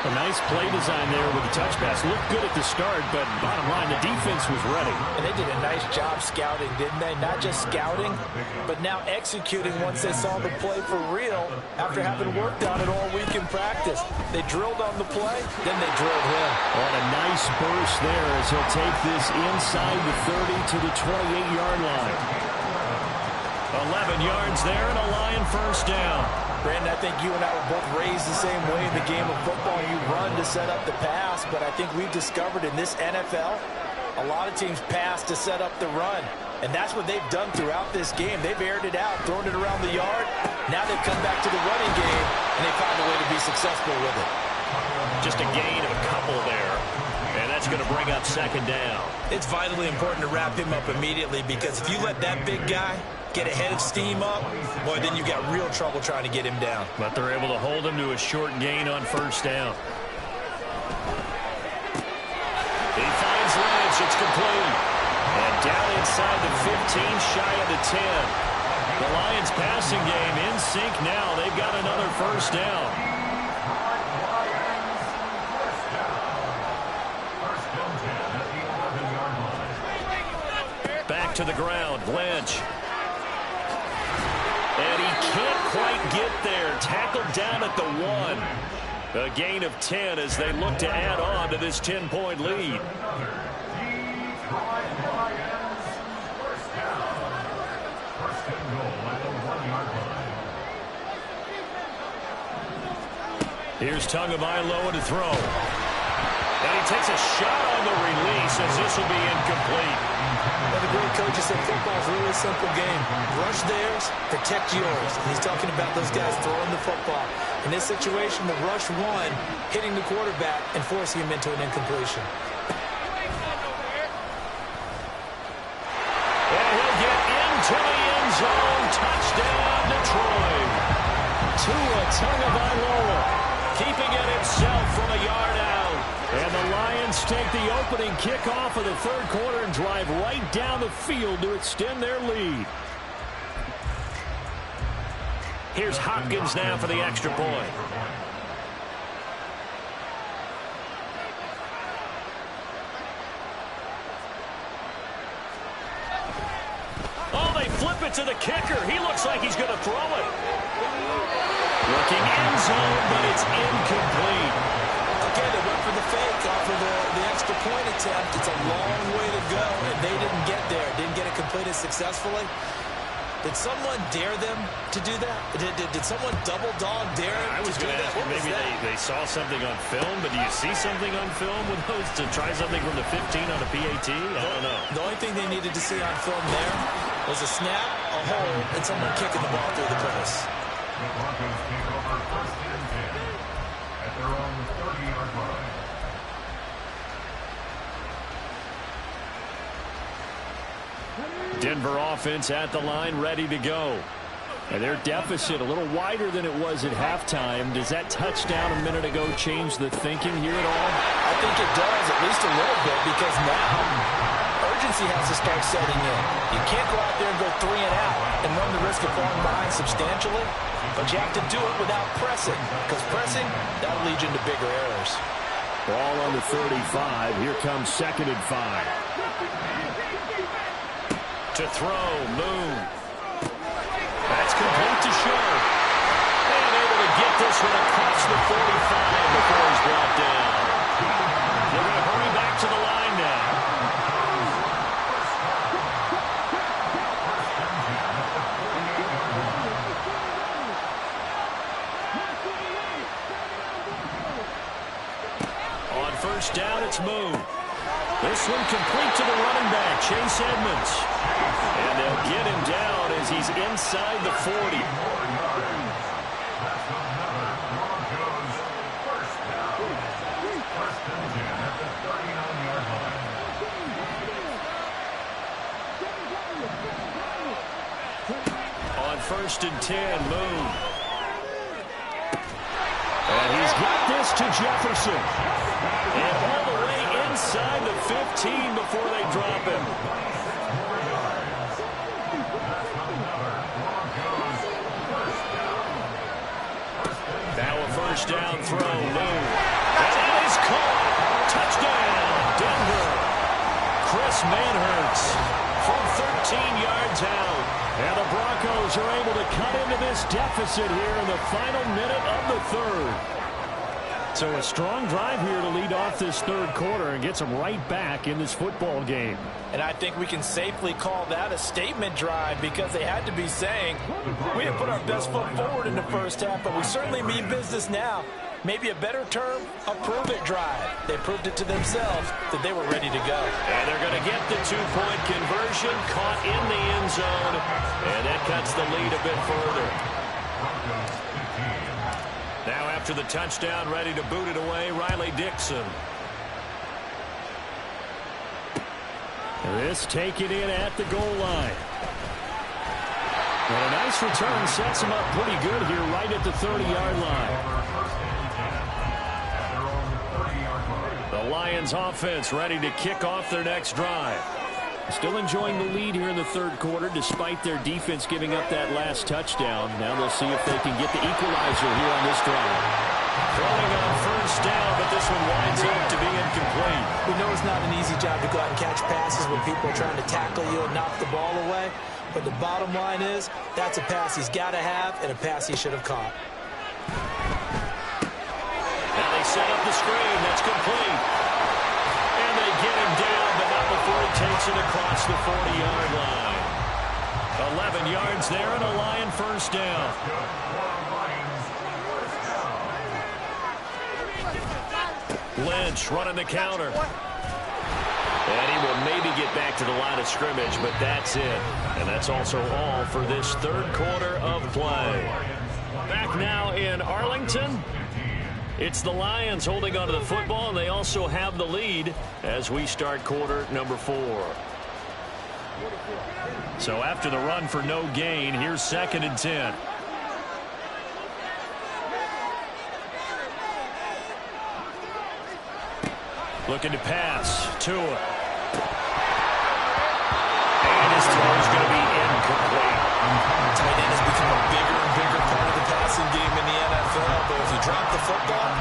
A nice play design there with the touch pass. Looked good at the start, but bottom line, the defense was ready. And they did a nice job scouting, didn't they? Not just scouting, but now executing once they saw the play for real after having worked on it all week in practice. They drilled on the play, then they drilled him. On a nice burst there as he'll take this inside the 30 to the 28-yard line. 11 yards there and a Lion first down. Brandon, I think you and I were both raised the same way in the game of football. You run to set up the pass, but I think we've discovered in this NFL, a lot of teams pass to set up the run. And that's what they've done throughout this game. They've aired it out, thrown it around the yard. Now they've come back to the running game, and they found a way to be successful with it. Just a gain of a couple there. And that's going to bring up second down. It's vitally important to wrap him up immediately, because if you let that big guy get a head of steam up, boy, then you've got real trouble trying to get him down. But they're able to hold him to a short gain on first down. He finds Lynch. It's complete. And down inside the 15, shy of the 10. The Lions passing game in sync now. They've got another first down. Back to the ground, Lynch. And he can't quite get there. Tackled down at the 1. A gain of 10 as they look to add on to this 10-point lead. Here's Tagovailoa to throw. And he takes a shot on the release as this will be incomplete. Well, the great coach said football is a really simple game. Rush theirs, protect yours. And he's talking about those guys throwing the football. In this situation, the rush one, hitting the quarterback and forcing him into an incompletion. And he'll get into the end zone. Touchdown, Detroit. Tua Tagovailoa keeping it himself from a yard out. And the Lions take the opening kickoff of the third quarter and drive right down the field to extend their lead. Here's Hopkins now for the extra point. Oh, they flip it to the kicker. He looks like he's going to throw it. Looking end zone, but it's incomplete. Again, they went for the fake off of the extra point attempt. It's a long way to go, and they didn't get there. Didn't get it completed successfully. Did someone dare them to do that? Did someone double dog dare I was going to ask you, maybe they saw something on film, but do you see something on film with those to try something from the 15 on a PAT? I don't know. The only thing they needed to see on film there was a snap, a hole, and someone kicking the ball through the post. The Broncos take over first and 10 at their own 30-yard line. Denver offense at the line, ready to go. And their deficit a little wider than it was at halftime. Does that touchdown a minute ago change the thinking here at all? I think it does, at least a little bit, because now urgency has to start setting in. You can't go out there and go 3 and out and run the risk of falling behind substantially, but you have to do it without pressing, because pressing, that'll lead you into bigger errors. Ball on the 35. Here comes 2nd and 5. To throw, Moon. That's complete to Shaw. And able to get this one across the 45 before he's brought down. They're going to hurry back to the line now. On first down, it's Moon. This one complete to the running back, Chase Edmonds. And they'll get him down as he's inside the 40. On first and 10, Moon. And he's got this to Jefferson. And all the way inside the 15 before they drop him. Now a first down throw, Moon. And it is caught. Touchdown, Denver. Chris Manhertz from 13 yards out. And the Broncos are able to cut into this deficit here in the final minute of the third. So a strong drive here to lead off this third quarter and gets them right back in this football game. And I think we can safely call that a statement drive, because they had to be saying, we didn't put our best foot forward in the first half, but we certainly mean business now. Maybe a better term, a prove-it drive. They proved it to themselves that they were ready to go. And they're going to get the two-point conversion, caught in the end zone, and that cuts the lead a bit further. Now after the touchdown, ready to boot it away, Riley Dixon. This taken in at the goal line. And a nice return sets him up pretty good here right at the 30-yard line. The Lions offense ready to kick off their next drive. Still enjoying the lead here in the third quarter despite their defense giving up that last touchdown. Now they'll see if they can get the equalizer here on this drive. Throwing on first down, but this one winds up to be incomplete. We know it's not an easy job to go out and catch passes when people are trying to tackle you and knock the ball away. But the bottom line is, that's a pass he's got to have and a pass he should have caught. Now they set up the screen. That's complete. And they get him down, but not before he takes it across the 40-yard line. 11 yards there and a Lion first down. Lynch running the counter. And he will maybe get back to the line of scrimmage, but that's it. And that's also all for this third quarter of play. Back now in Arlington. It's the Lions holding onto the football, and they also have the lead as we start quarter number 4. So after the run for no gain, here's 2nd and 10. Looking to pass. Tua. And his throw is going to be incomplete. Tight end has become a bigger and bigger part of the passing game in the NFL, but if you drop the football,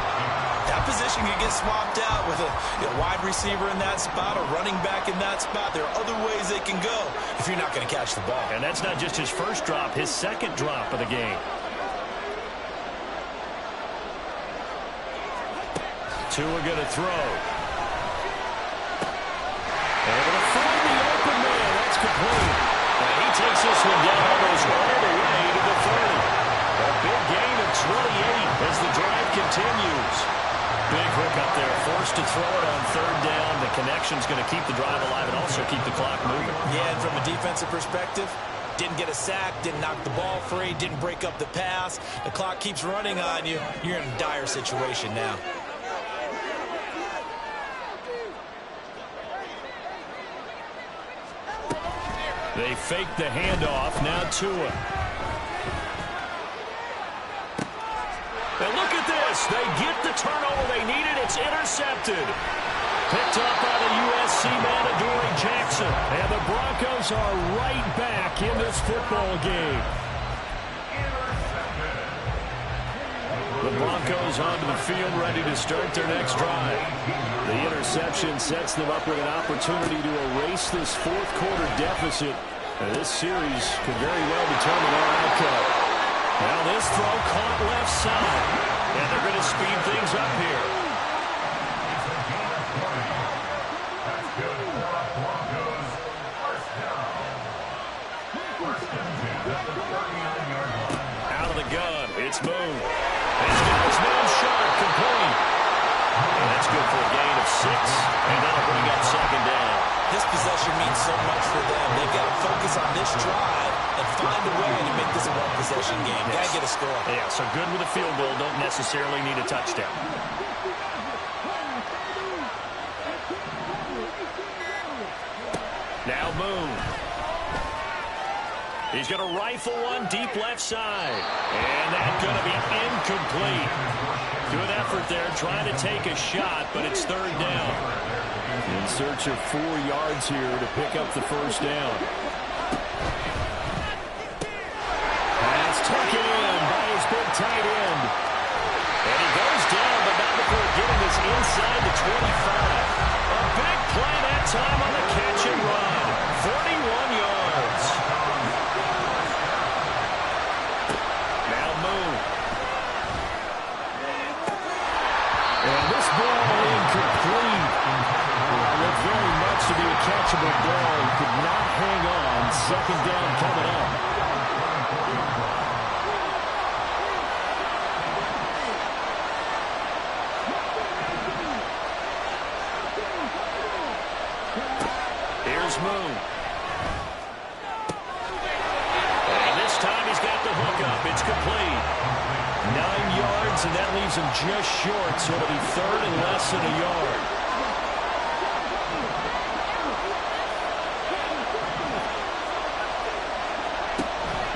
that position can get swapped out with a wide receiver in that spot, a running back in that spot. There are other ways they can go if you're not going to catch the ball. And that's not just his first drop, his second drop of the game. Tua going to throw. Able to find the open man. That's complete. And he takes this one down almost all the way to the 30. A big gain of 28 as the drive continues. Big hook up there. Forced to throw it on third down. The connection's going to keep the drive alive and also keep the clock moving. Yeah, and from a defensive perspective, didn't get a sack, didn't knock the ball free, didn't break up the pass. The clock keeps running on you. You're in a dire situation now. They fake the handoff. Now Tua. And look at this. They get the turnover they needed. It's intercepted. Picked up by the USC man, Adoree Jackson. And the Broncos are right back in this football game. The Broncos onto the field ready to start their next drive. The interception sets them up with an opportunity to erase this fourth quarter deficit. This series could very well determine our outcome. Now this throw caught left side. And they're going to speed things up here. Out of the gun. It's Moon. He's got his man short, complete. And that's good for a gain of 6. And that'll bring up 2nd down. This possession means so much for them. They've got to focus on this drive and find a way to make this a one-possession game. Got to get a score. Yeah, so good with a field goal. Don't necessarily need a touchdown. Now Moon. He's going to rifle one deep left side. And that's going to be incomplete. Good effort there, trying to take a shot, but it's 3rd down. In search of 4 yards here to pick up the first down. Pass taken in by his big tight end. And he goes down, but not before getting this inside the 25. A big play that time on the catch and run. 41 yards. Now Moon. And this ball incomplete. Looked very much to be a catchable ball. He could not hang on. 2nd down coming up. Here's Moon. And this time he's got the hook up. It's complete. 9 yards, and that leaves him just short, so it'll be third and less than a yard.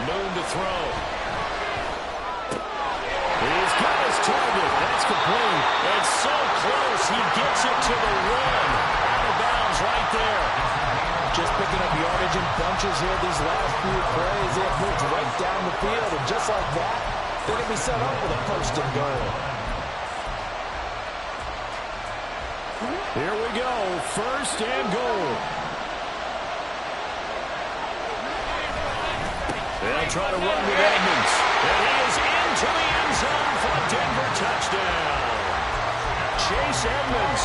Moon to throw. He's got his target. That's complete. It's so close. He gets it to the 1. Out of bounds right there. Just picking up yardage in bunches here these last few plays. They have moved right down the field, and just like that, they're going to be set up with a first and goal. Here we go. First and goal. They'll try to run with Edmonds. And he is into the end zone for a Denver touchdown. Chase Edmonds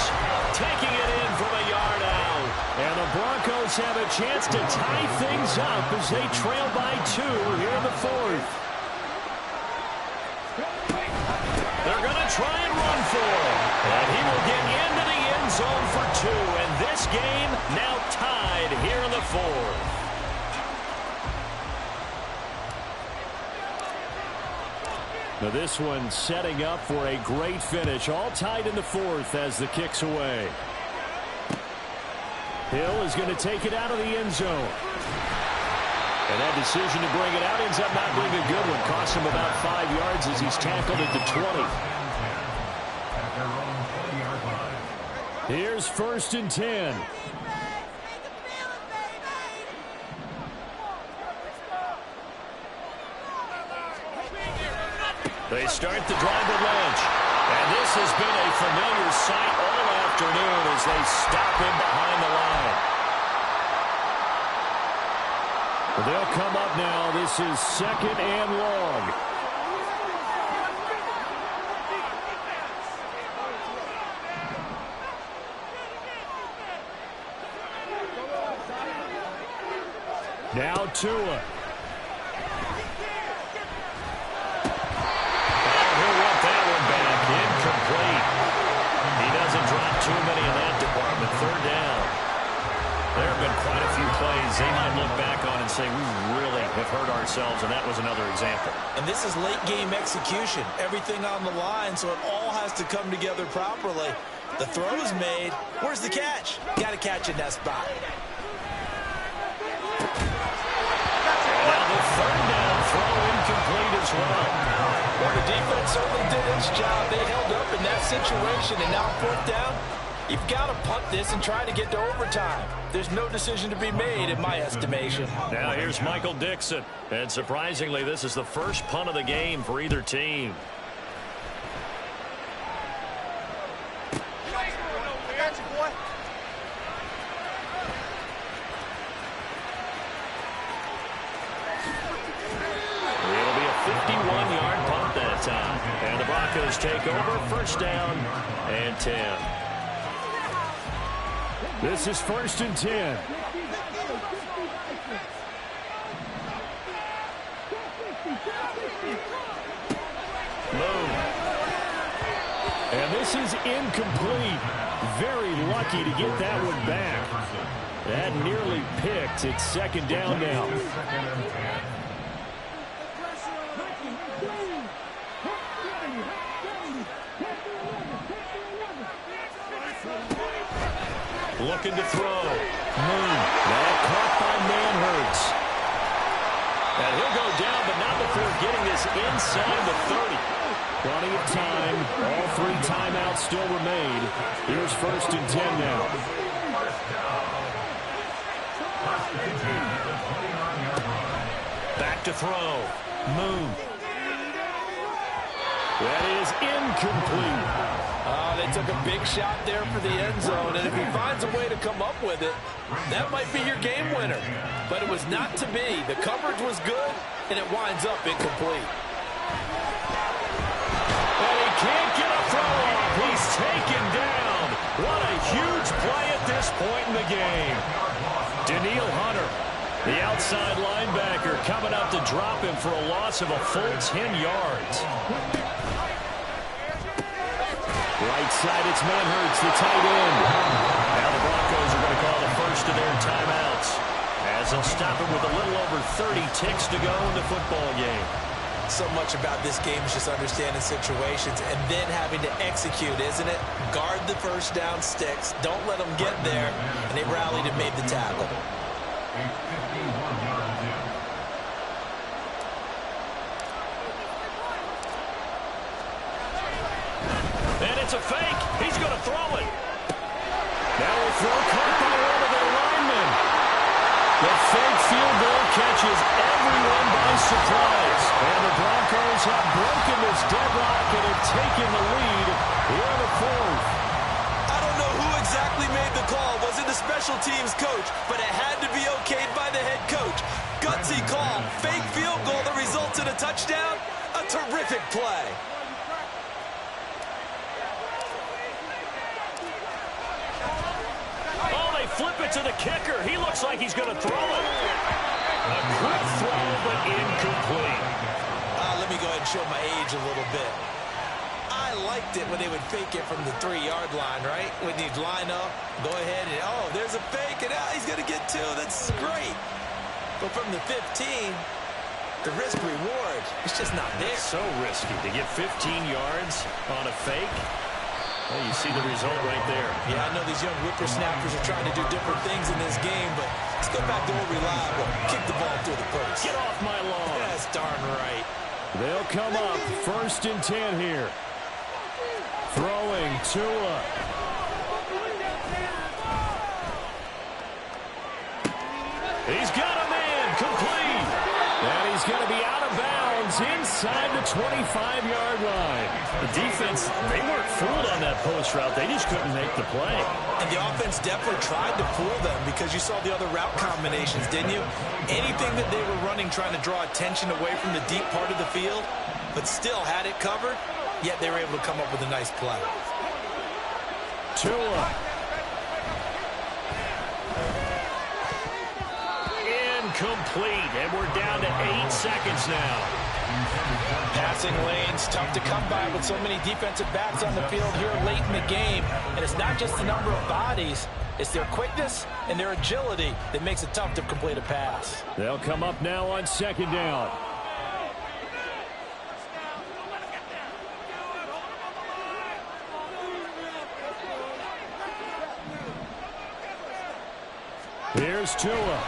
taking it in from a yard out. And the Broncos have a chance to tie things up as they trail by 2 here in the 4th. They're going to try and run for him. And he will get into the end zone for 2. And this game now tied here in the 4th. Now this one setting up for a great finish. All tied in the 4th as the kick's away. Hill is going to take it out of the end zone. And that decision to bring it out ends up not being a good one. Cost him about 5 yards as he's tackled at the 20. Here's first and 10. They start the drive with Lynch. And this has been a familiar sight all afternoon as they stop him behind the line. They'll come up now. This is second and long. Now Tua. He doesn't drop too many in that department. Third down. There have been quite a few plays they might look back on and say, we really have hurt ourselves, and that was another example. And this is late game execution. Everything on the line, so it all has to come together properly. The throw is made. Where's the catch? Got to catch in that spot. And now the third down throw incomplete as well. Well, the defense certainly did its job. They held up in that situation, and now 4th down, you've got to punt this and try to get to overtime. There's no decision to be made in my estimation. Now here's Michael Dixon. And surprisingly, this is the first punt of the game for either team. It'll be a 51-yard punt that time. And the Broncos take over, first down and 10. This is first and 10. Moon. And this is incomplete. Very lucky to get that one back. That nearly picked. It's second down now. Looking to throw. Moon. That caught by Manhurts. And he'll go down, but not before getting this inside the 30. Plenty of time. All 3 timeouts still remain. Here's first and 10 now. Back to throw. Moon. That is incomplete. They took a big shot there for the end zone, and if he finds a way to come up with it, that might be your game winner. But it was not to be. The coverage was good, and it winds up incomplete. And he can't get a throw off. He's taken down. What a huge play at this point in the game. Daniil Hunter, the outside linebacker, coming up to drop him for a loss of a full 10 yards. Right side, it's Manhurts, the tight end. Now the Broncos are going to call the as they'll stop it with a little over 30 ticks to go in the football game. So much about this game is just understanding situations and then having to execute, isn't it? Guard the first down sticks. Don't let them get there. And they rallied and made the tackle. A 51-yard attempt. And it's a fake. He's going to throw it. Now a throw caught by one of their linemen. The fake field goal catches everyone by surprise. And the Broncos have broken this deadlock and have taken the lead here in the fourth. I don't know who exactly made the call. Was it the special teams coach? But it had to be okayed by the head coach. Gutsy call. Fake field goal that results in a touchdown. A terrific play. Flip it to the kicker. He looks like he's going to throw it. A quick throw, but incomplete. Let me go ahead and show my age a little bit. I liked it when they would fake it from the 3-yard line, right? When you'd line up, go ahead and, oh, there's a fake, and he's going to get 2. That's great. But from the 15, the risk-reward, it's just not there. So risky to get 15 yards on a fake. Well, you see the result right there. Yeah, I know these young whippersnappers are trying to do different things in this game, but let's go back to old reliable. Kick the ball through the post. Get off my lawn. That's darn right. They'll come up 1st and 10 here. Throwing Tua. He's got a man complete. And he's going to be out of bounds inside the 25-yard line. The defense, they weren't fooled on that post route. They just couldn't make the play. And the offense definitely tried to fool them because you saw the other route combinations, didn't you? Anything that they were running trying to draw attention away from the deep part of the field, but still had it covered, yet they were able to come up with a nice play. Tua. Incomplete, and we're down to 8 seconds now. Passing lanes, tough to come by with so many defensive backs on the field here late in the game. And it's not just the number of bodies, it's their quickness and their agility that makes it tough to complete a pass. They'll come up now on 2nd down. Here's Tua.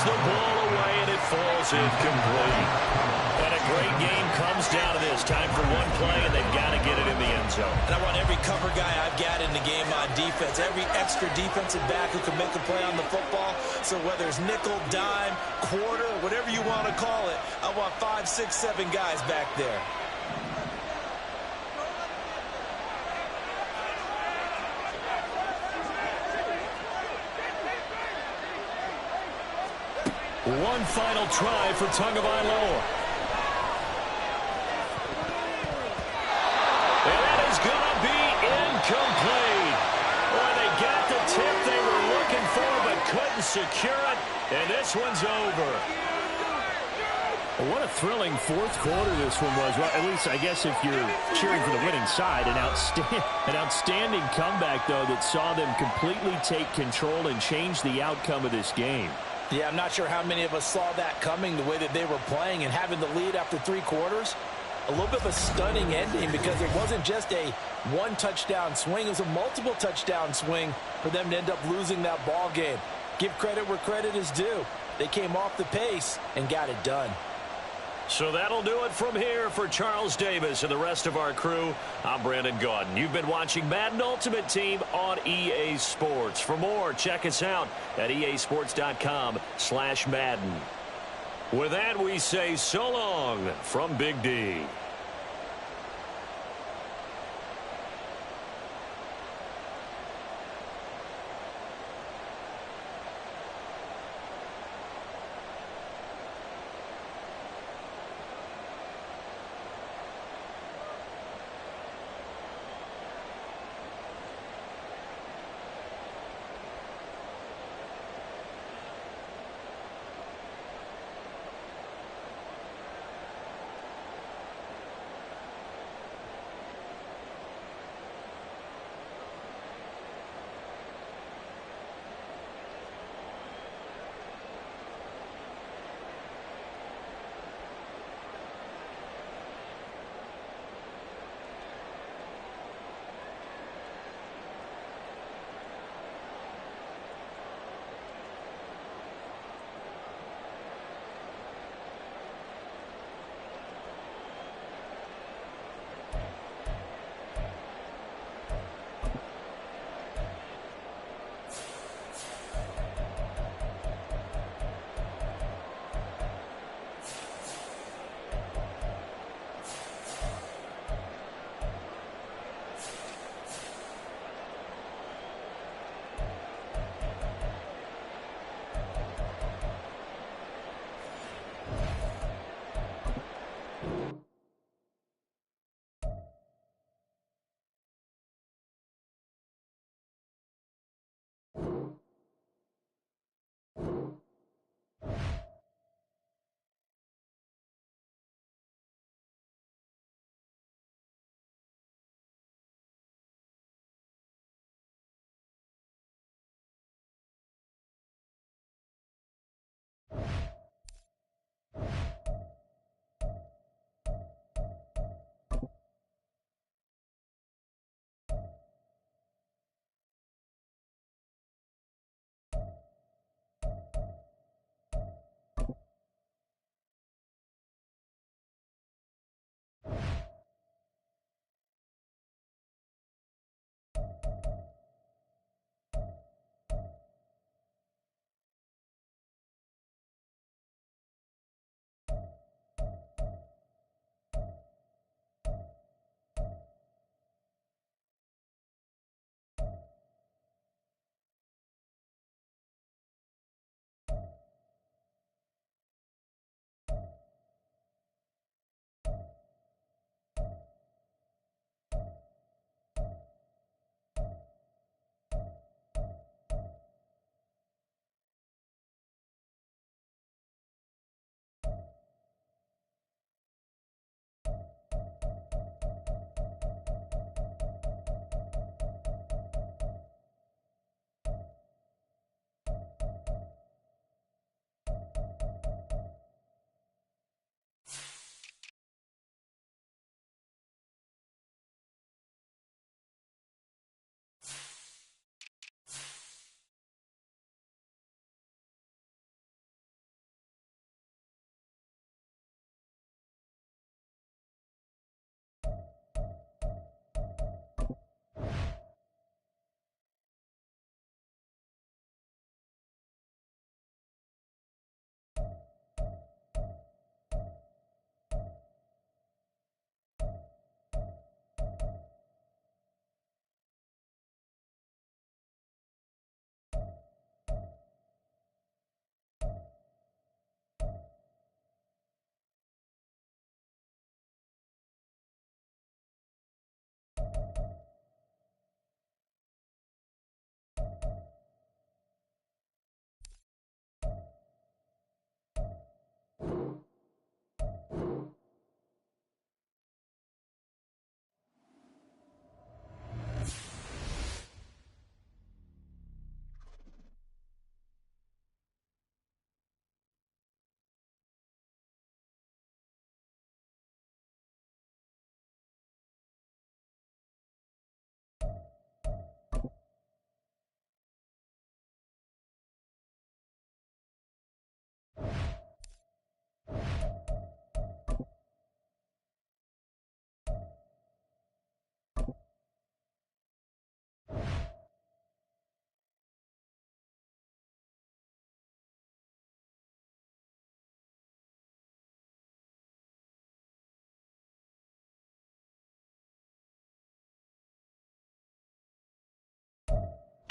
The ball away, and it falls incomplete. And a great game comes down to this. Time for one play, and they've got to get it in the end zone. And I want every cover guy I've got in the game on defense, every extra defensive back who can make a play on the football. So whether it's nickel, dime, quarter, whatever you want to call it, I want 5, 6, 7 guys back there. One final try for Tagovailoa. And that is going to be incomplete. Boy, they got the tip they were looking for, but couldn't secure it. And this one's over. Well, what a thrilling 4th quarter this one was. Well, at least, I guess, if you're cheering for the winning side, an outstanding comeback, though, that saw them completely take control and change the outcome of this game. Yeah, I'm not sure how many of us saw that coming, the way that they were playing and having the lead after 3 quarters. A little bit of a stunning ending because it wasn't just a 1-touchdown swing. It was a multiple touchdown swing for them to end up losing that ball game. Give credit where credit is due. They came off the pace and got it done. So that'll do it from here for Charles Davis and the rest of our crew. I'm Brandon Gaudin. You've been watching Madden Ultimate Team on EA Sports. For more, check us out at easports.com/Madden. With that, we say so long from Big D.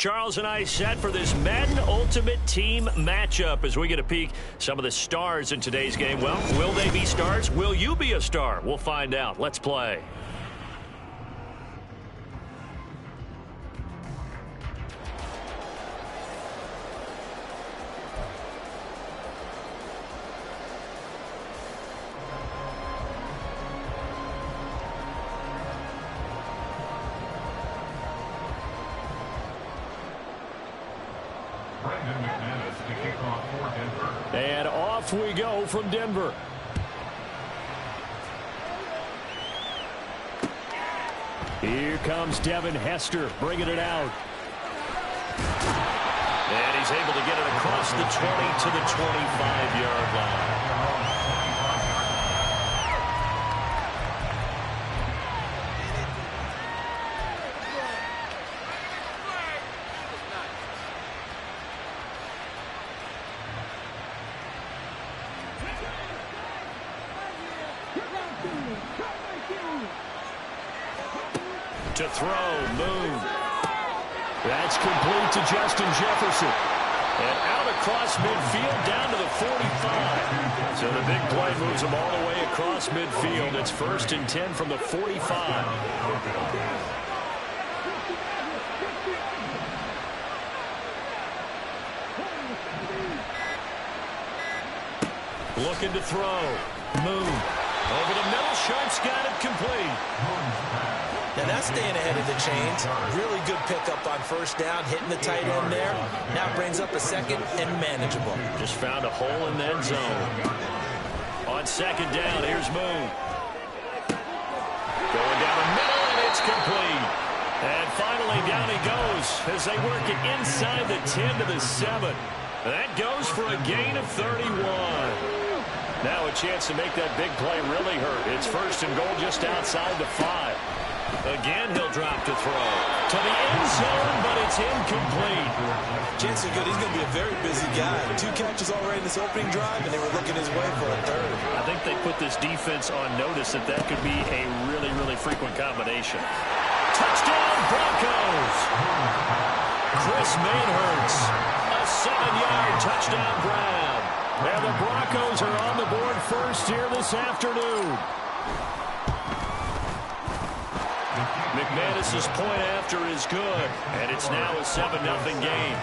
Charles and I set for this Madden Ultimate Team matchup as we get a peek some of the stars in today's game. Well, will they be stars? Will you be a star? We'll find out. Let's play. And off we go from Denver. Here comes Devin Hester bringing it out. And he's able to get it across the 20 to the 25-yard line. To throw, move. That's complete to Justin Jefferson. And out across midfield down to the 45. So the big play moves him all the way across midfield. It's 1st and 10 from the 45. Looking to throw. Move. Over the middle. Sharp's got it complete. Now that's staying ahead of the chains. Really good pickup on 1st down, hitting the tight end there. Now brings up a 2nd and manageable. Just found a hole in that zone. On 2nd down, here's Moon. Going down the middle, and it's complete. And finally, down he goes as they work it inside the 10 to the 7. That goes for a gain of 31. Now a chance to make that big play really hurt. It's 1st and goal just outside the 5. Again, he'll drop to throw. To the end zone, but it's incomplete. Chances are good. He's going to be a very busy guy. 2 catches already in this opening drive, and they were looking his way for a 3rd. I think they put this defense on notice that that could be a really, really frequent combination. Touchdown, Broncos! Chris Manhurts, a 7-yard touchdown grab. And the Broncos are on the board first here this afternoon. McManus's point after is good, and it's now a 7-0 game.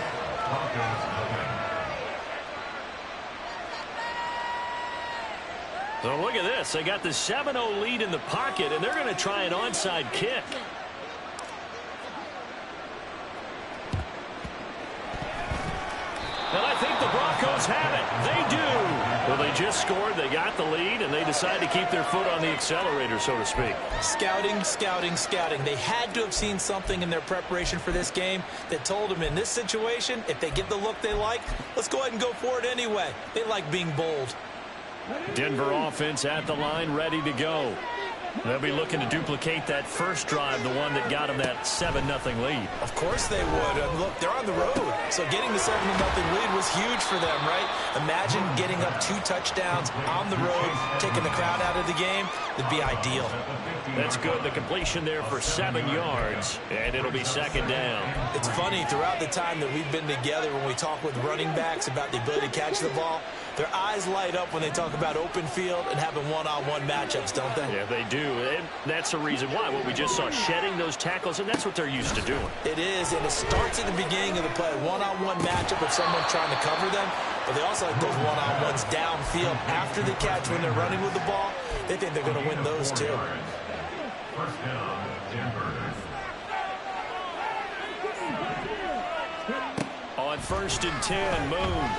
So look at this. They got the 7-0 lead in the pocket, and they're going to try an onside kick. And I think the Broncos have it. They do. Well, they just scored. They got the lead, and they decide to keep their foot on the accelerator, so to speak. Scouting, scouting, scouting. They had to have seen something in their preparation for this game that told them in this situation, if they get the look they like, let's go ahead and go for it anyway. They like being bold. Denver offense at the line, ready to go. They'll be looking to duplicate that first drive, the one that got them that 7-0 lead. Of course they would. Look, they're on the road. So getting the 7-0 lead was huge for them, right? Imagine getting up 2 touchdowns on the road, taking the crowd out of the game. It'd be ideal. That's good. The completion there for 7 yards, and it'll be 2nd down. It's funny, throughout the time that we've been together, when we talk with running backs about the ability to catch the ball, their eyes light up when they talk about open field and having one-on-one matchups, don't they? Yeah, they do. And that's the reason why. What we just saw, shedding those tackles, and that's what they're used to doing. It is, and it starts at the beginning of the play. One-on-one matchup if someone's trying to cover them, but they also like those one-on-ones downfield after the catch when they're running with the ball. They think they're going to win those too. 1st down, Denver. On 1st and 10, Moon.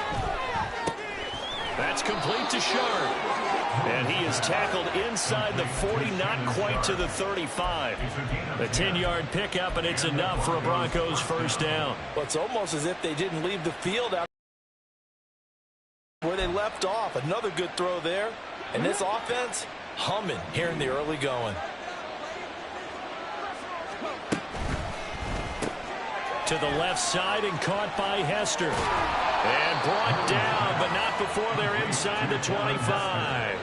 That's complete to Sharp. And he is tackled inside the 40, not quite to the 35. A 10-yard pickup, and it's enough for a Broncos 1st down. Well, it's almost as if they didn't leave the field out where they left off. Another good throw there. And this offense, humming here in the early going. To the left side and caught by Hester. And brought down, but not before they're inside the 25.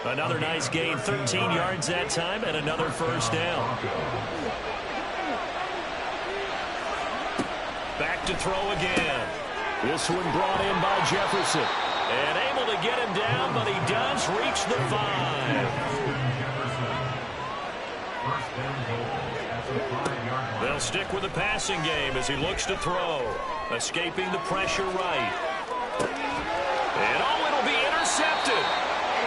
Another nice gain, 13 yards that time, and another 1st down. Back to throw again. This one brought in by Jefferson. And able to get him down, but he does reach the 5. They'll stick with the passing game as he looks to throw. Escaping the pressure right. And it'll be intercepted.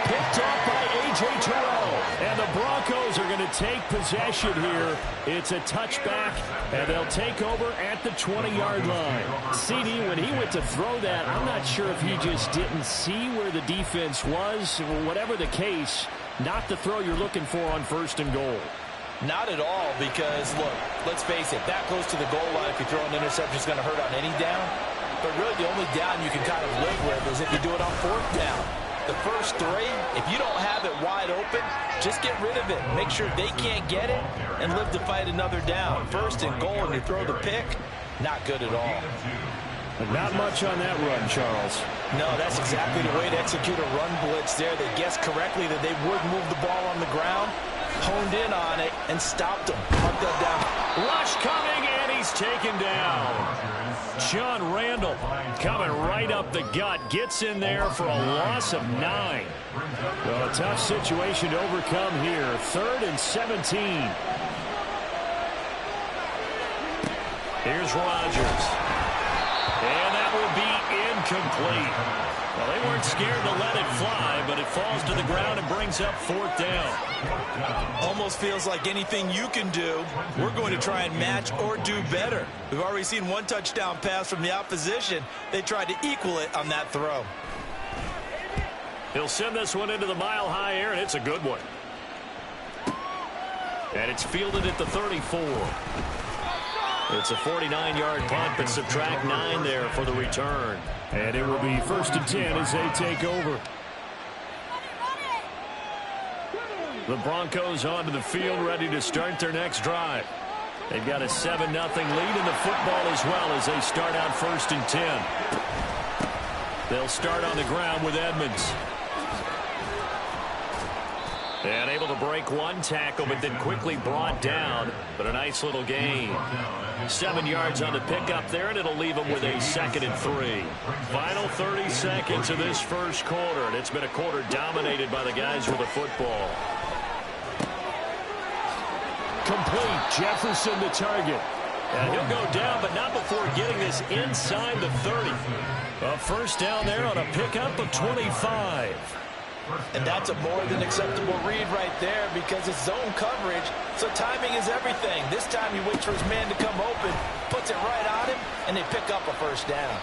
Picked off by A.J. Terrell. And the Broncos are going to take possession here. It's a touchback, and they'll take over at the 20-yard line. CD, when he went to throw that, I'm not sure if he just didn't see where the defense was. Whatever the case, not the throw you're looking for on 1st and goal. Not at all, because, look, let's face it, that close to the goal line, if you throw an interception, is going to hurt on any down. But really, the only down you can kind of live with is if you do it on 4th down. The first 3, if you don't have it wide open, just get rid of it. Make sure they can't get it and live to fight another down. 1st and goal, and you throw the pick, not good at all. Not much on that run, Charles. No, that's exactly the way to execute a run blitz there. They guessed correctly that they would move the ball on the ground, honed in on it, and stopped them. Mark that down. Rush coming, and he's taken down. John Randall coming right up the gut. Gets in there for a loss of 9. Well, a tough situation to overcome here. 3rd and 17. Here's Rodgers. And that will be incomplete. Well, they weren't scared to let it fly, but it falls to the ground and brings up 4th down. Almost feels like anything you can do, we're going to try and match or do better. We've already seen 1 touchdown pass from the opposition. They tried to equal it on that throw. He'll send this one into the mile-high air, and it's a good one. And it's fielded at the 34. It's a 49-yard punt, but subtract 9 there for the return. And it will be 1st and 10 as they take over. The Broncos onto the field, ready to start their next drive. They've got a 7-0 lead in the football as well as they start out 1st and 10. They'll start on the ground with Edmonds. And able to break 1 tackle, but then quickly brought down. But a nice little gain. 7 yards on the pickup there, and it'll leave them with a 2nd and 3. Final 30 seconds of this first quarter, and it's been a quarter dominated by the guys with the football. Complete. Jefferson the target. And he'll go down, but not before getting this inside the 30. A 1st down there on a pickup of 25. And that's a more than acceptable read right there because it's zone coverage, so timing is everything. This time he waits for his man to come open, puts it right on him, and they pick up a 1st down.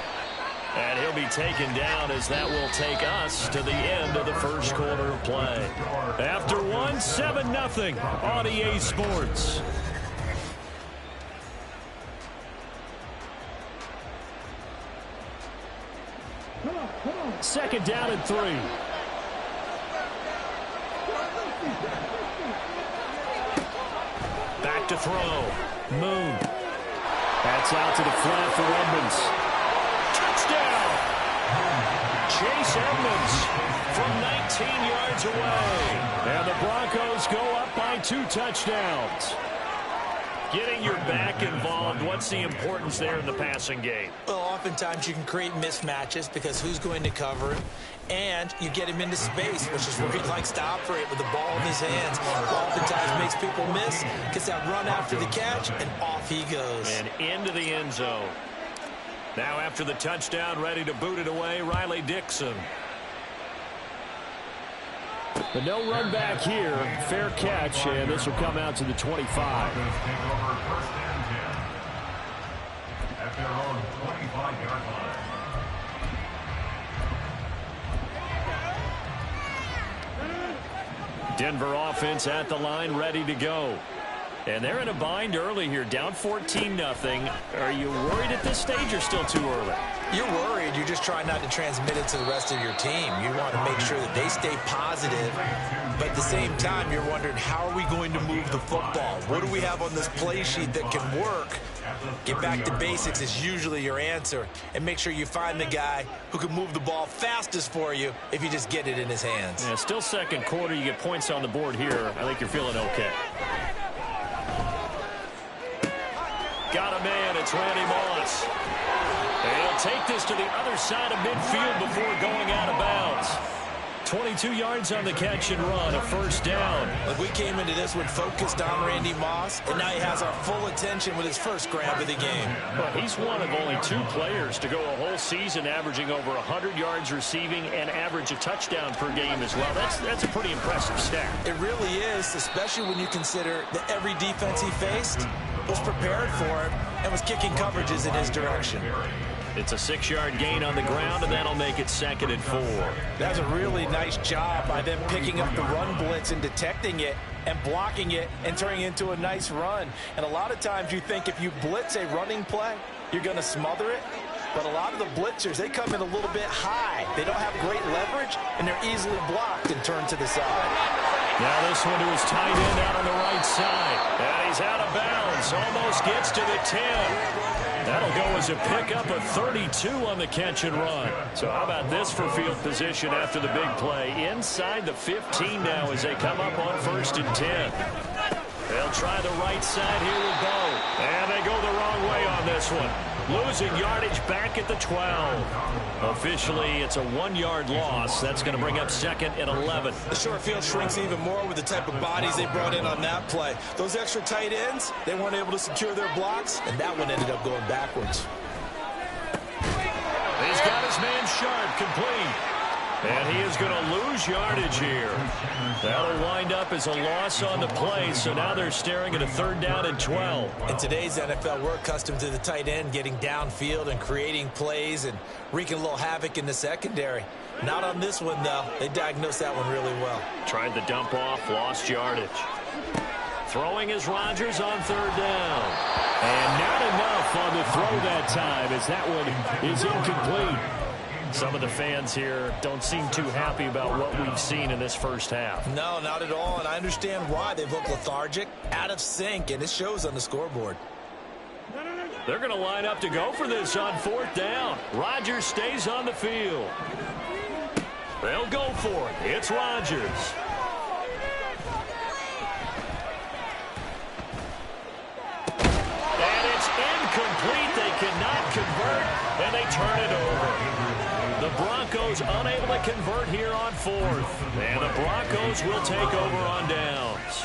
And he'll be taken down as that will take us to the end of the first quarter of play. After 1, 7-0 on EA Sports. Come on. 2nd down and 3. Back to throw. Moon. That's out to the flat for Edmonds. Touchdown! Chase Edmonds from 19 yards away. And the Broncos go up by 2 touchdowns. Getting your back involved, what's the importance there in the passing game? Well, oftentimes you can create mismatches because who's going to cover him, and you get him into space, which is where he likes to operate with the ball in his hands. Oftentimes makes people miss, gets that run after the catch, and off he goes. And into the end zone. Now after the touchdown, ready to boot it away, Riley Dixon. But no run back here. Fair catch, and this will come out to the 25. Take over 1st and 10 at their own 25-yard line. Denver offense at the line, ready to go. And they're in a bind early here, down 14-0. Are you worried at this stage or still too early? You're worried. You're just trying not to transmit it to the rest of your team. You want to make sure that they stay positive. But at the same time, you're wondering, how are we going to move the football? What do we have on this play sheet that can work? Get back to basics is usually your answer. And make sure you find the guy who can move the ball fastest for you if you just get it in his hands. Yeah, still second quarter. You get points on the board here. I think you're feeling okay. Got a man, it's Randy Moss. And he'll take this to the other side of midfield before going out of bounds. 22 yards on the catch and run, a first down. Look, we came into this one focused on Randy Moss, and now he has our full attention with his first grab of the game. Well, he's one of only 2 players to go a whole season averaging over 100 yards receiving and average a touchdown per game as well. That's a pretty impressive stat. It really is, especially when you consider that every defense he faced was prepared for him and was kicking coverages in his direction. It's a 6-yard gain on the ground, and that'll make it 2nd and 4. That's a really nice job by them picking up the run blitz and detecting it and blocking it and turning it into a nice run. And a lot of times you think if you blitz a running play, you're going to smother it. But a lot of the blitzers, they come in a little bit high. They don't have great leverage, and they're easily blocked and turned to the side. Now this one to his tight end out on the right side. And he's out of bounds. Almost gets to the 10. That'll go as a pickup of 32 on the catch and run. So how about this for field position after the big play? Inside the 15 now as they come up on 1st and 10. They'll try the right side here with Bo. And they go the wrong way on this one. Losing yardage back at the 12. Officially, it's a 1-yard loss. That's going to bring up 2nd and 11. The short field shrinks even more with the type of bodies they brought in on that play. Those extra tight ends, they weren't able to secure their blocks, and that one ended up going backwards. He's got his man Sharp complete. And he is going to lose yardage here. That'll wind up as a loss on the play, so now they're staring at a 3rd down and 12. In today's NFL, we're accustomed to the tight end getting downfield and creating plays and wreaking a little havoc in the secondary. Not on this one, though. They diagnosed that one really well. Tried the dump off, lost yardage. Throwing is Rodgers on 3rd down. And not enough on the throw that time as that one is incomplete. Some of the fans here don't seem too happy about what we've seen in this first half. No, not at all, and I understand why. They've looked lethargic, out of sync, and it shows on the scoreboard. They're going to line up to go for this on 4th down. Rodgers stays on the field. They'll go for it. It's Rodgers. And it's incomplete. They cannot convert, and they turn it over. The Broncos unable to convert here on 4th. And the Broncos will take over on downs.